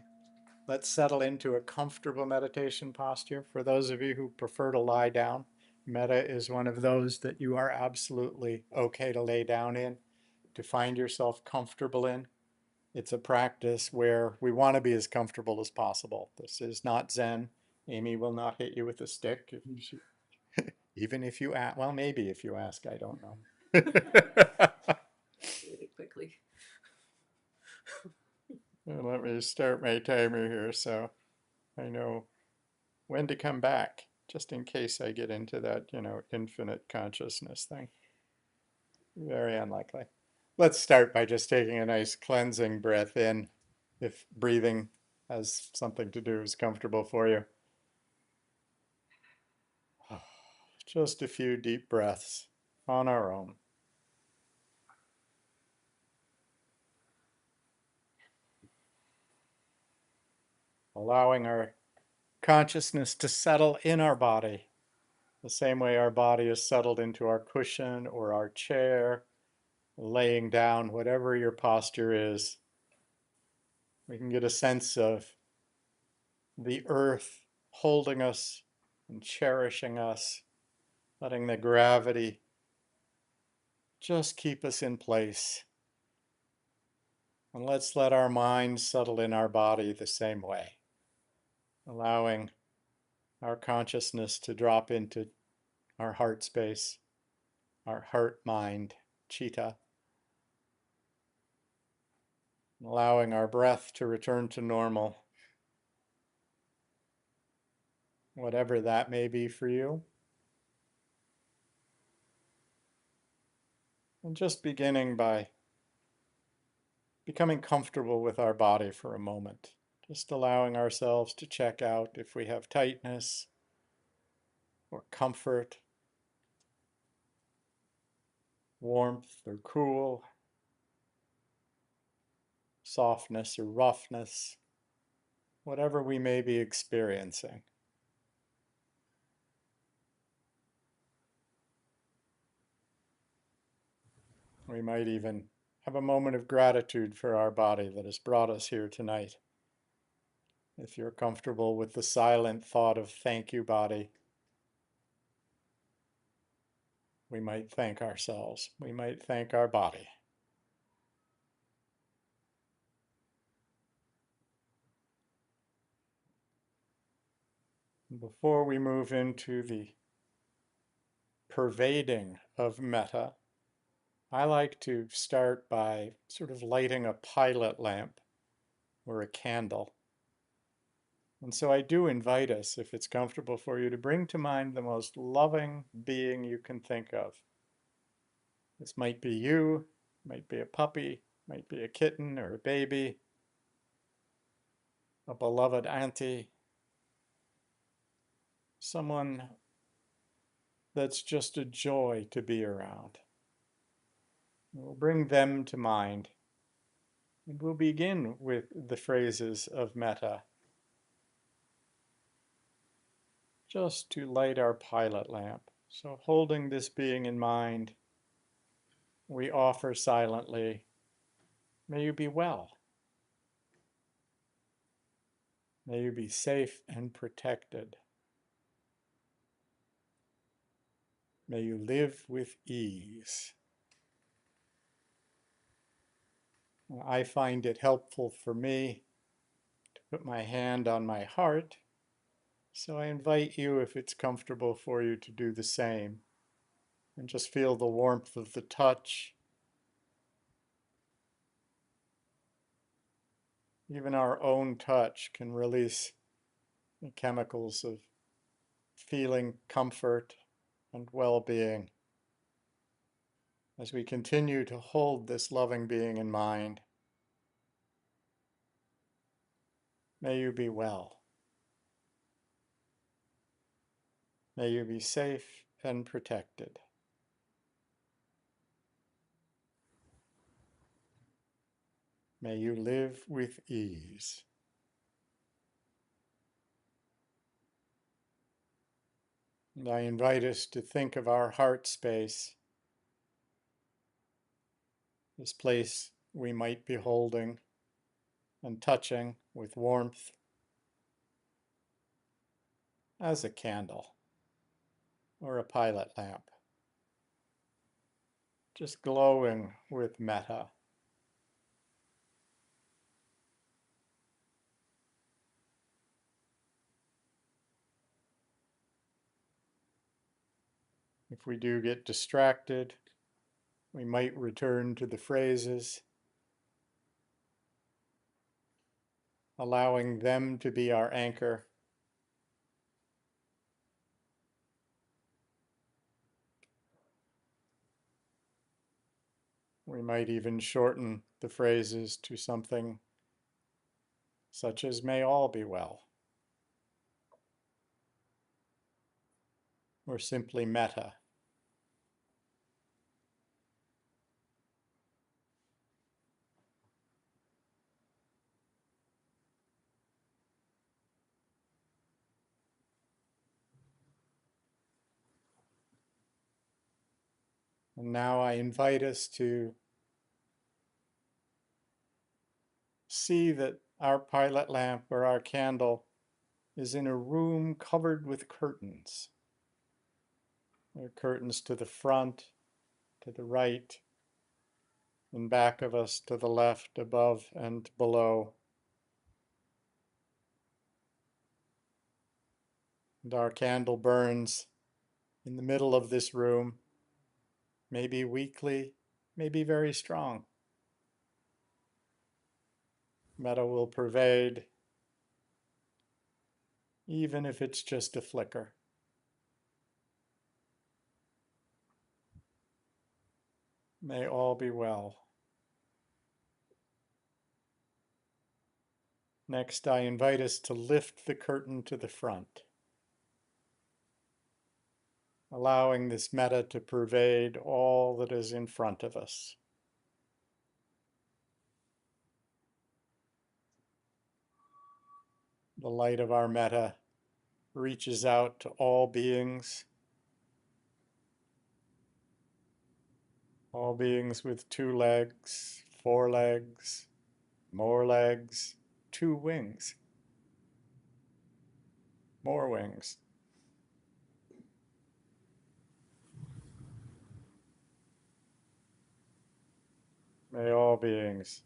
Let's settle into a comfortable meditation posture. For those of you who prefer to lie down, metta is one of those that you are absolutely okay to lay down in, to find yourself comfortable in. It's a practice where we want to be as comfortable as possible. This is not Zen. Amy will not hit you with a stick if you, even if you ask. Well, maybe if you ask, I don't know. Really quickly. Let me start my timer here so I know when to come back, just in case I get into that, infinite consciousness thing. Very unlikely. Let's start by just taking a nice cleansing breath in, if breathing has something to do is comfortable for you. Just a few deep breaths on our own. Allowing our consciousness to settle in our body, the same way our body is settled into our cushion or our chair, laying down, whatever your posture is. We can get a sense of the earth holding us and cherishing us, letting the gravity just keep us in place. And let's let our mind settle in our body the same way, allowing our consciousness to drop into our heart space, our heart mind, chitta, allowing our breath to return to normal, whatever that may be for you. And just beginning by becoming comfortable with our body for a moment, just allowing ourselves to check out if we have tightness or comfort, warmth or cool, softness or roughness, whatever we may be experiencing. We might even have a moment of gratitude for our body that has brought us here tonight. If you're comfortable with the silent thought of thank you, body, we might thank ourselves. We might thank our body. Before we move into the pervading of metta, I like to start by sort of lighting a pilot lamp or a candle. And so I do invite us, if it's comfortable for you, to bring to mind the most loving being you can think of. This might be you, might be a puppy, might be a kitten or a baby, a beloved auntie, someone that's just a joy to be around. We'll bring them to mind. And we'll begin with the phrases of metta, just to light our pilot lamp. So holding this being in mind, we offer silently, may you be well. May you be safe and protected. May you live with ease. I find it helpful for me to put my hand on my heart, so I invite you, if it's comfortable for you, to do the same and just feel the warmth of the touch. Even our own touch can release the chemicals of feeling comfort and well-being as we continue to hold this loving being in mind. May you be well. May you be safe and protected. May you live with ease. And I invite us to think of our heart space, this place we might be holding and touching with warmth, as a candle or a pilot lamp, just glowing with metta. If we do get distracted, we might return to the phrases, allowing them to be our anchor. We might even shorten the phrases to something such as may all be well, or simply metta. And now I invite us to see that our pilot lamp or our candle is in a room covered with curtains. There are curtains to the front, to the right, and back of us, to the left, above, and below. And our candle burns in the middle of this room, maybe weakly, maybe very strong. Metta will pervade, even if it's just a flicker. May all be well. Next, I invite us to lift the curtain to the front, allowing this metta to pervade all that is in front of us. The light of our metta reaches out to all beings with 2 legs, 4 legs, more legs, 2 wings, more wings. May all beings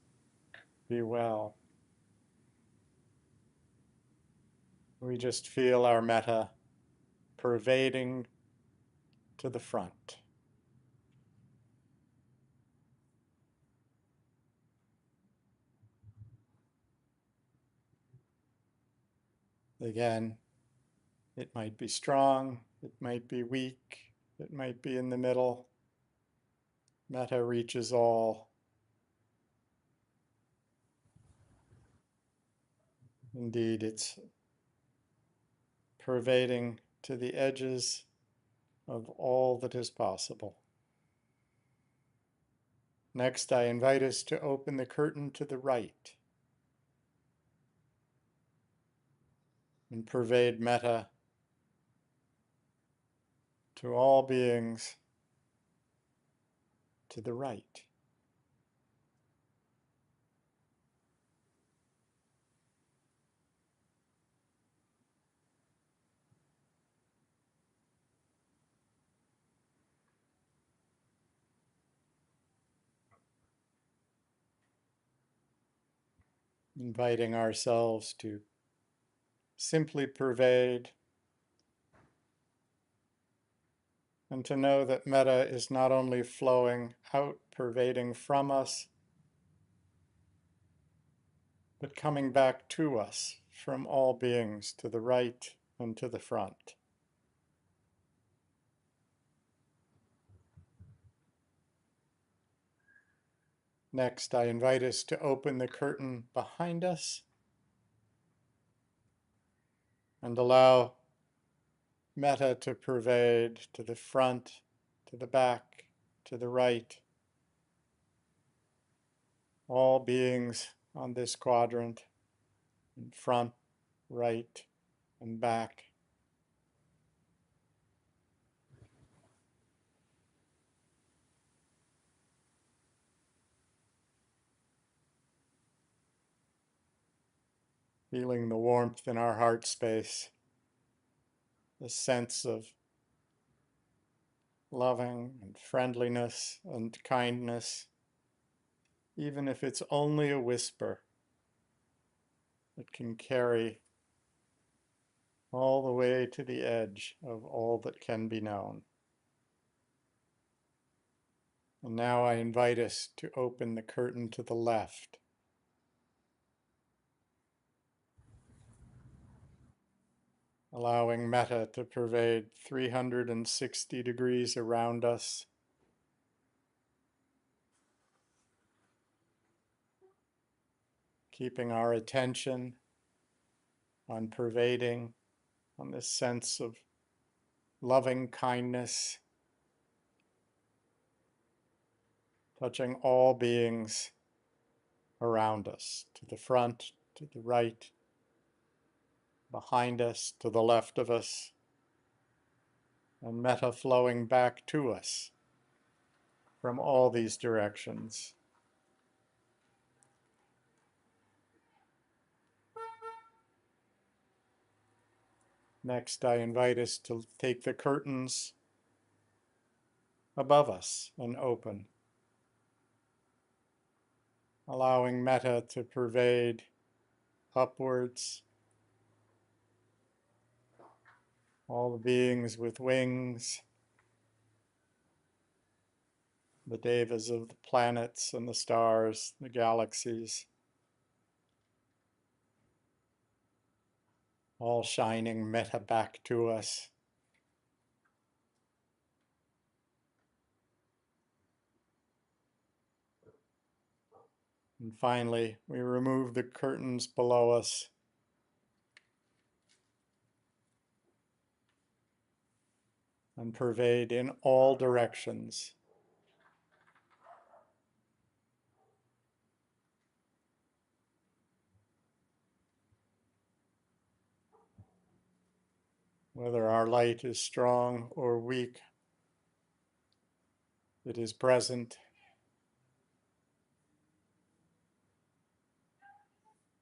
be well. We just feel our metta pervading to the front. Again, it might be strong, it might be weak, it might be in the middle. Metta reaches all. Indeed, it's pervading to the edges of all that is possible. Next, I invite us to open the curtain to the right and pervade metta to all beings to the right. Inviting ourselves to simply pervade and to know that metta is not only flowing out, pervading from us, but coming back to us from all beings to the right and to the front. Next, I invite us to open the curtain behind us and allow metta to pervade to the front, to the back, to the right. All beings on this quadrant, in front, right, and back. Feeling the warmth in our heart space, the sense of loving and friendliness and kindness, even if it's only a whisper, it can carry all the way to the edge of all that can be known. And now I invite us to open the curtain to the left, allowing metta to pervade 360 degrees around us. keeping our attention on pervading, on this sense of loving kindness, touching all beings around us, to the front, to the right, behind us, to the left of us, and metta flowing back to us from all these directions. Next, I invite us to take the curtains above us and open, allowing metta to pervade upwards, all the beings with wings, the devas of the planets and the stars, the galaxies, all shining metta back to us. And finally, we remove the curtains below us and pervade in all directions. Whether our light is strong or weak, it is present,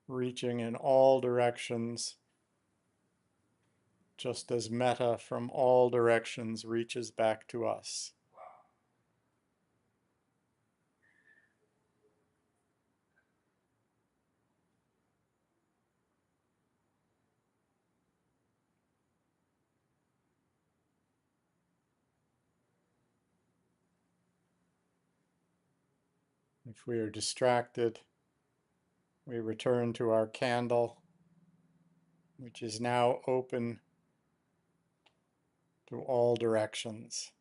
reaching in all directions, just as metta from all directions reaches back to us. If we are distracted, we return to our candle, which is now open to all directions.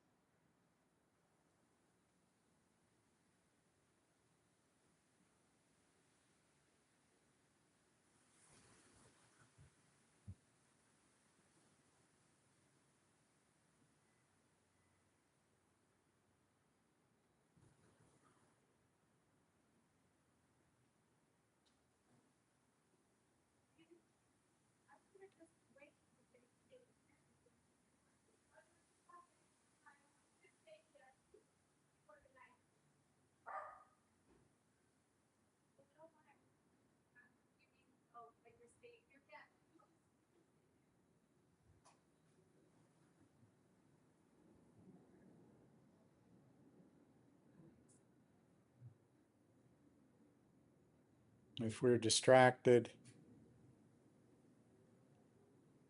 If we're distracted,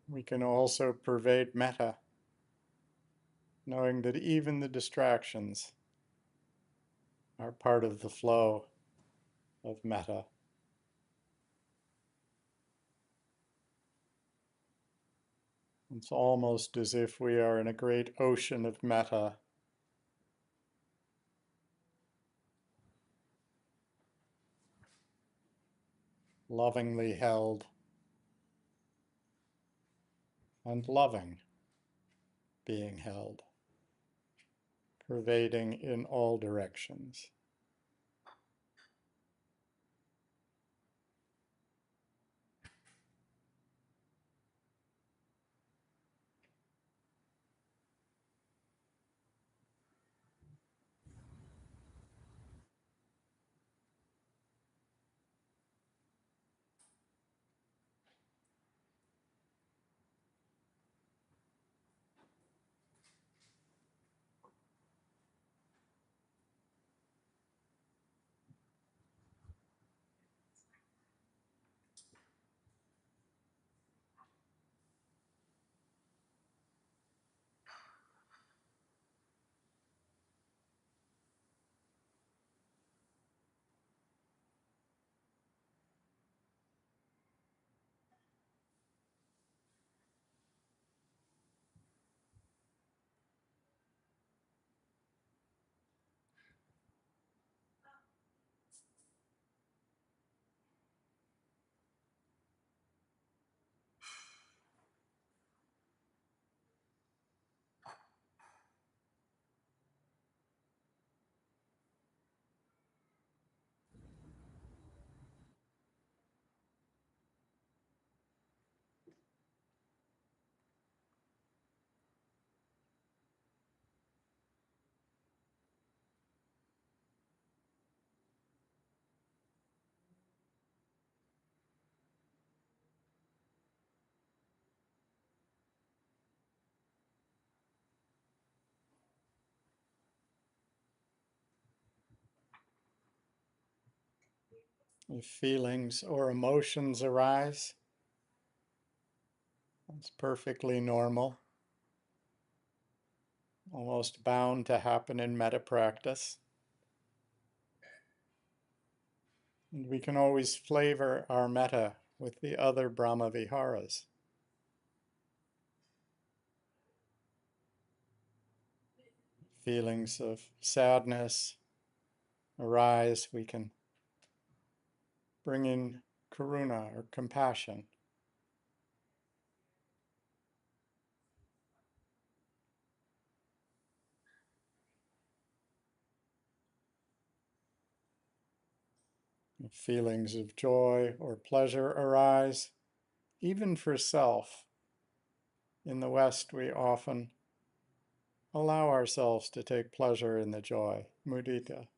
we can also pervade metta, knowing that even the distractions are part of the flow of metta. It's almost as if we are in a great ocean of metta, lovingly held and loving being held, pervading in all directions. If feelings or emotions arise, it's perfectly normal, almost bound to happen in metta practice. And we can always flavor our metta with the other Brahma Viharas. Feelings of sadness arise, we can bring in karuna or compassion. If feelings of joy or pleasure arise, even for self. In the West, we often allow ourselves to take pleasure in the joy, mudita.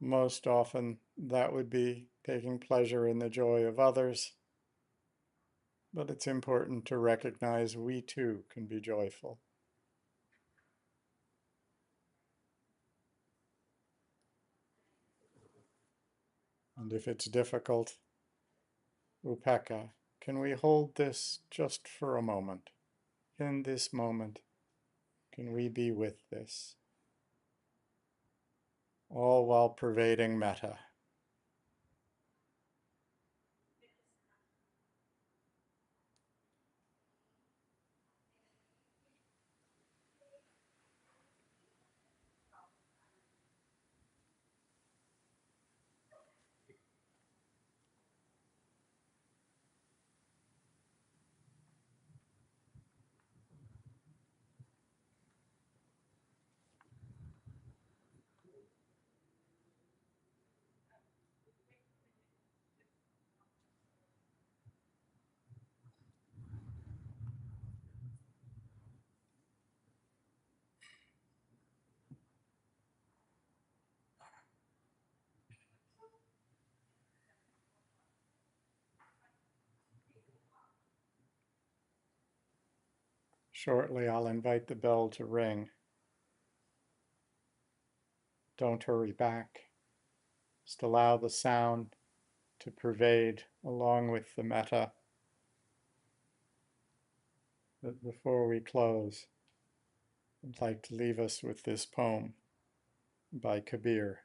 Most often, that would be taking pleasure in the joy of others, but it's important to recognize we too can be joyful. And if it's difficult, upekkha, can we hold this just for a moment? In this moment, can we be with this? All while pervading metta. Shortly, I'll invite the bell to ring. Don't hurry back. Just allow the sound to pervade along with the metta. But before we close, I'd like to leave us with this poem by Kabir,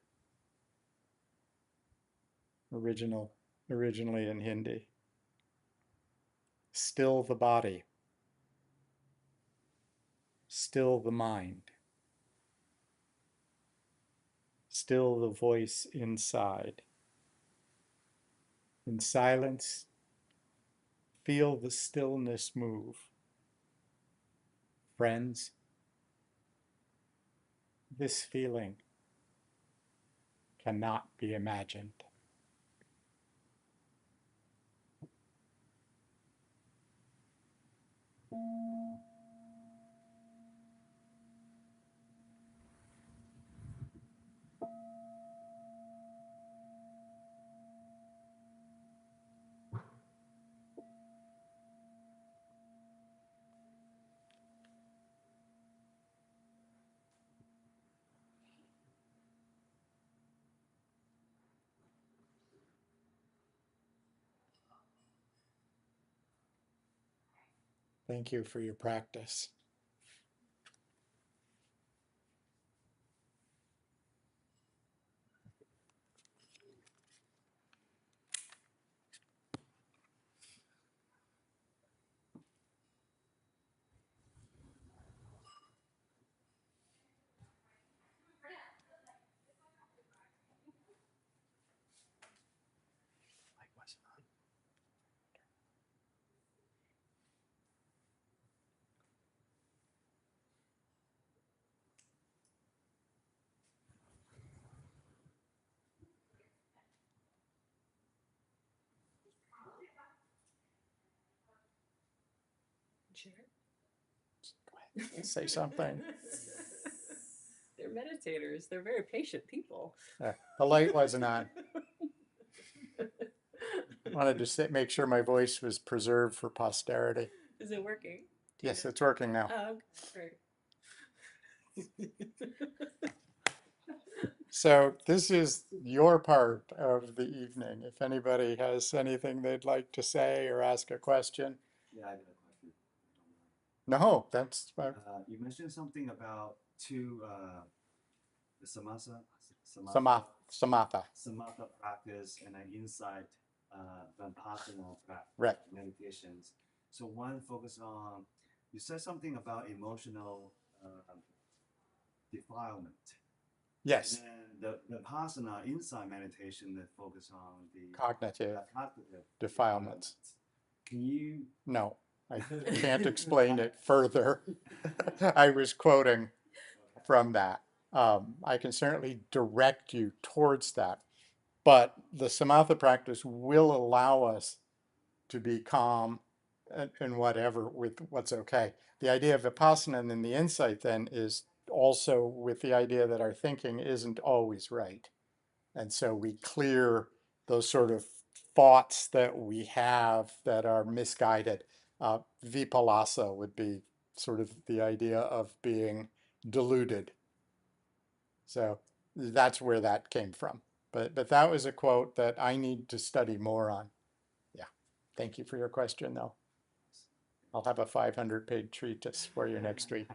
originally in Hindi. Still the body, still the mind, still the voice inside. In silence, feel the stillness move. Friends, this feeling cannot be imagined. Thank you for your practice. Sure. Go ahead. Say something. They're meditators. They're very patient people. The light wasn't on. Wanted to make sure my voice was preserved for posterity. Is it working? Yes, it's working now. Oh, great. So this is your part of the evening. If anybody has anything they'd like to say or ask a question. Yeah, I got a question. No, that's You mentioned something about the samatha. samatha practice and an insight vipassana Right. meditations. So one focus on, you said something about emotional defilement. Yes. And then the vipassana insight meditation that focus on the Cognitive cognitive defilements. Can you? No, I can't explain it further. I was quoting from that. I can certainly direct you towards that. But the samatha practice will allow us to be calm and whatever with what's okay. The idea of vipassana and then the insight then is also with the idea that our thinking isn't always right. And so we clear those sort of thoughts that we have that are misguided. Vipallasa would be sort of the idea of being deluded. So that's where that came from. But that was a quote that I need to study more on. Yeah. Thank you for your question, though. I'll have a 500-page treatise for you next week.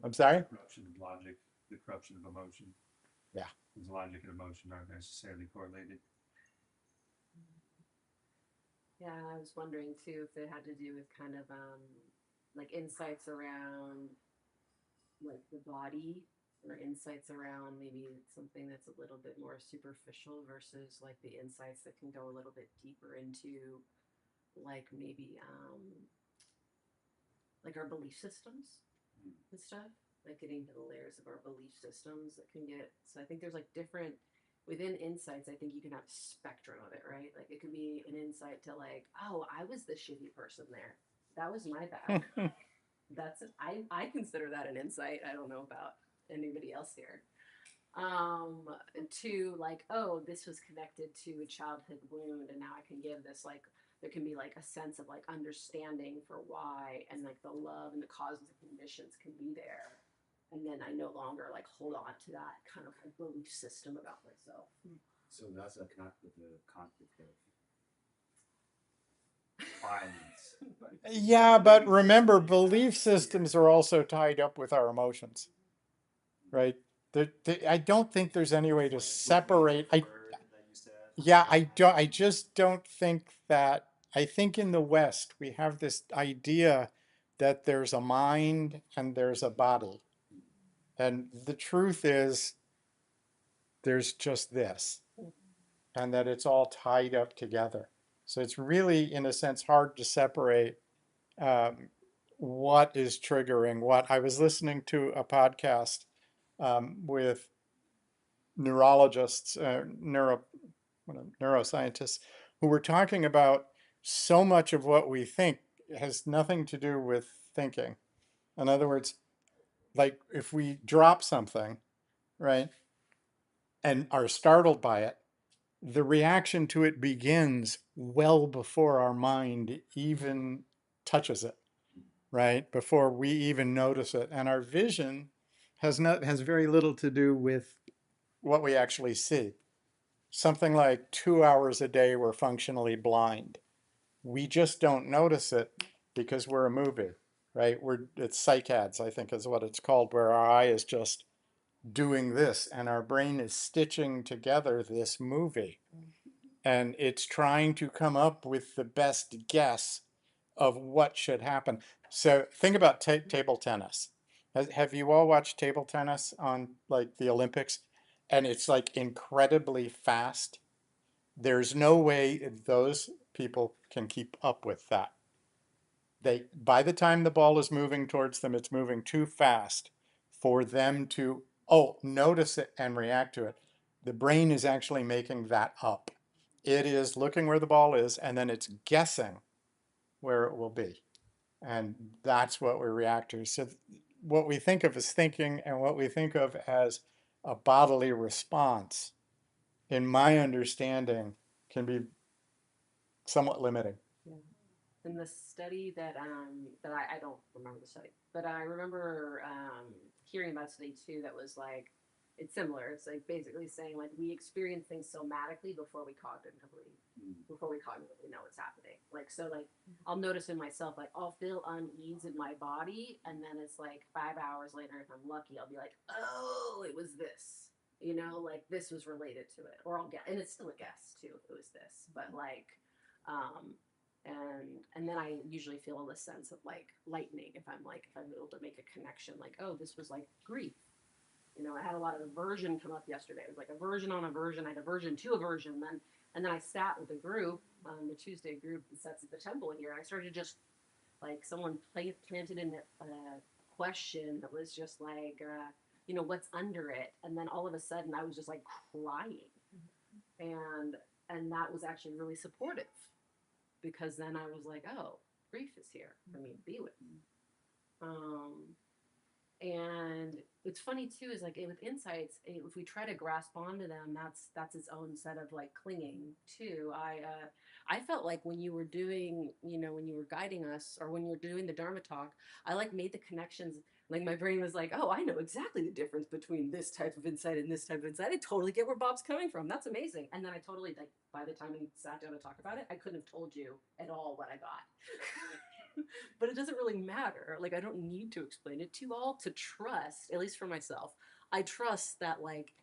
I'm sorry? Corruption of logic, the corruption of emotion. Yeah. Because logic and emotion aren't necessarily correlated. Yeah, I was wondering too if it had to do with kind of like insights around like the body or insights around maybe something that's a little bit more superficial versus like the insights that can go a little bit deeper into like maybe like our belief systems and stuff, like getting to the layers of our belief systems that can get. So I think there's like different within insights. I think you can have a spectrum of it, right? Like it could be an insight to like, oh, I was the shitty person there. That was my bad. That's I consider that an insight. I don't know about anybody else here. Um, to like, oh, this was connected to a childhood wound, and now I can give this like there can be like a sense of like understanding for why and like the love and the causes and conditions can be there. And then I no longer like hold on to that kind of like belief system about myself. So that's a cognitive violence. Yeah, but remember, belief systems are also tied up with our emotions, right? I don't think there's any way to separate. Yeah, I don't. I just don't think that. I think in the West we have this idea that there's a mind and there's a body, and the truth is there's just this, and that it's all tied up together. So it's really, in a sense, hard to separate um, what is triggering what. I was listening to a podcast with neurologists, neuroscientists, who were talking about so much of what we think has nothing to do with thinking. In other words, like if we drop something, right, and are startled by it, the reaction to it begins well before our mind even touches it, right? Before we even notice it. And our vision has very little to do with what we actually see. Something like 2 hours a day we're functionally blind. We just don't notice it because we're a movie, right? It's cycads, I think is what it's called, where our eye is just doing this and our brain is stitching together this movie. And it's trying to come up with the best guess of what should happen. So think about table tennis. Have you all watched table tennis on like the Olympics? And it's like incredibly fast. There's no way those people can keep up with that. By the time the ball is moving towards them, it's moving too fast for them to, oh, notice it and react to it. The brain is actually making that up. It is looking where the ball is and then it's guessing where it will be. And that's what we react to. So what we think of as thinking and what we think of as a bodily response, in my understanding, can be somewhat limiting. Yeah. In the study that I don't remember the study, but I remember hearing about a study too that was like it's similar. It's like basically saying like we experience things somatically before we cognitively know what's happening. Like so like I'll notice in myself like I'll feel unease in my body and then it's like 5 hours later if I'm lucky I'll be like, oh, it was this. You know, like this was related to it. Or I'll get and it's still a guess too if it was this. But like and then I usually feel a sense of like lightening if I'm able to make a connection like, oh, this was like grief. You know, I had a lot of aversion come up yesterday. It was like aversion on aversion. I had aversion to aversion. And then I sat with a group, the Tuesday group that sets at the temple here. And I started just like someone planted in a question that was just like, what's under it? And then all of a sudden I was just like crying. And that was actually really supportive because then I was like, oh, grief is here for me to be with. And it's funny too is like with insights if we try to grasp onto them that's its own set of like clinging too. I felt like when you were doing when you were guiding us or when you were doing the Dharma talk I like made the connections like my brain was like, oh, I know exactly the difference between this type of insight and this type of insight. I totally get where Bob's coming from. That's amazing. And then I totally like by the time we sat down to talk about it I couldn't have told you at all what I got. But it doesn't really matter. Like I don't need to explain it to you all to trust, at least for myself. I trust that like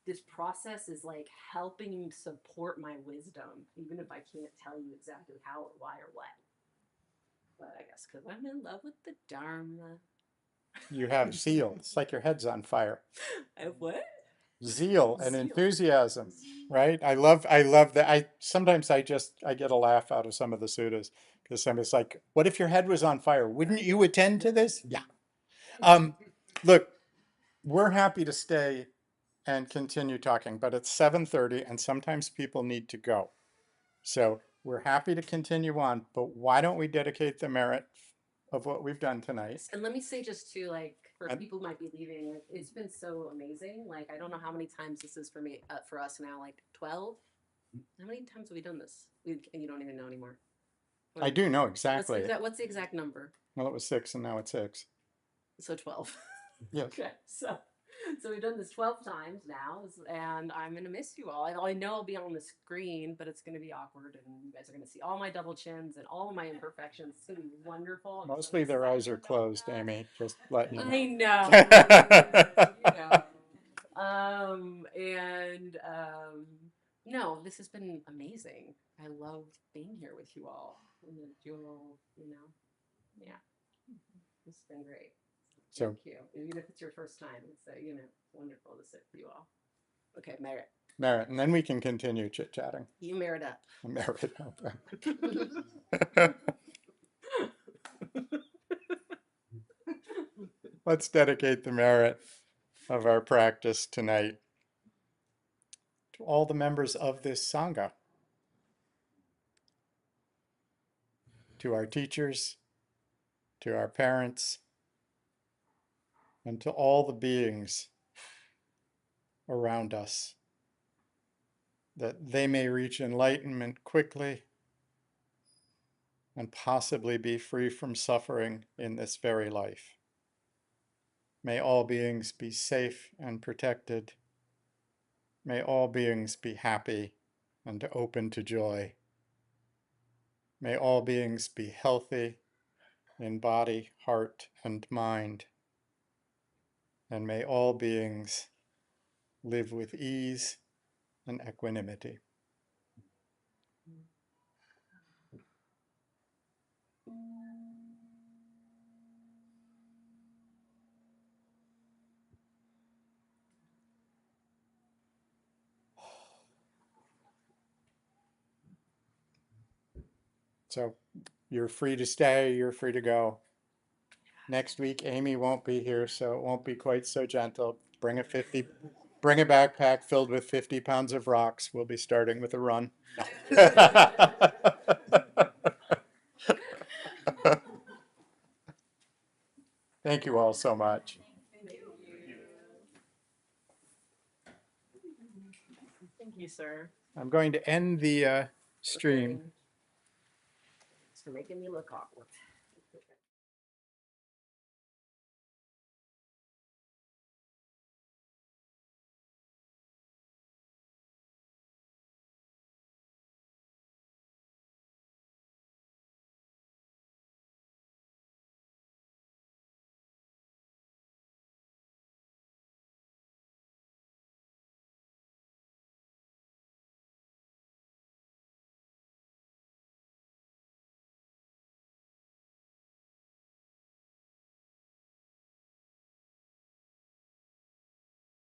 this process is like helping support my wisdom, even if I can't tell you exactly how or why or what. But I guess because I'm in love with the Dharma. You have zeal. It's like your head's on fire. I have what? Zeal and Zeal. enthusiasm, right? I love that. I get a laugh out of some of the suttas because somebody's like, what if your head was on fire? Wouldn't you attend to this? Yeah. Look, we're happy to stay and continue talking, but it's 7:30 and sometimes people need to go. So we're happy to continue on, but why don't we dedicate the merit of what we've done tonight? And let me say just too, like for And- people who might be leaving, it's been so amazing. Like I don't know how many times this is for me, for us now, like 12. How many times have we done this? You don't even know anymore. I do know exactly. What's the exact number? Well, it was 6 and now it's 6. So 12. Yes. Okay, so we've done this 12 times now, and I'm gonna miss you all. I know I'll be on the screen, but it's gonna be awkward, and you guys are gonna see all my double chins and all of my imperfections. It's gonna be wonderful. I'm so Mostly their eyes are excited about closed, that. Amy. Just letting you know. I know. You know. No, this has been amazing. I love being here with you all. And yeah, this has been great. So Thank you. Even if it's your first time, it's wonderful to sit with you all. Okay, merit. merit, and then we can continue chit-chatting. You merit up. Merit. Let's dedicate the merit of our practice tonight to all the members of this Sangha, to our teachers, to our parents, and to all the beings around us, that they may reach enlightenment quickly and possibly be free from suffering in this very life. May all beings be safe and protected. May all beings be happy and open to joy. May all beings be healthy in body, heart, and mind. And may all beings live with ease and equanimity. So you're free to stay, you're free to go. Next week, Amy won't be here, so it won't be quite so gentle. Bring a backpack filled with 50 pounds of rocks. We'll be starting with a run. Thank you all so much. Thank you, sir. I'm going to end the stream. It's for making me look awkward.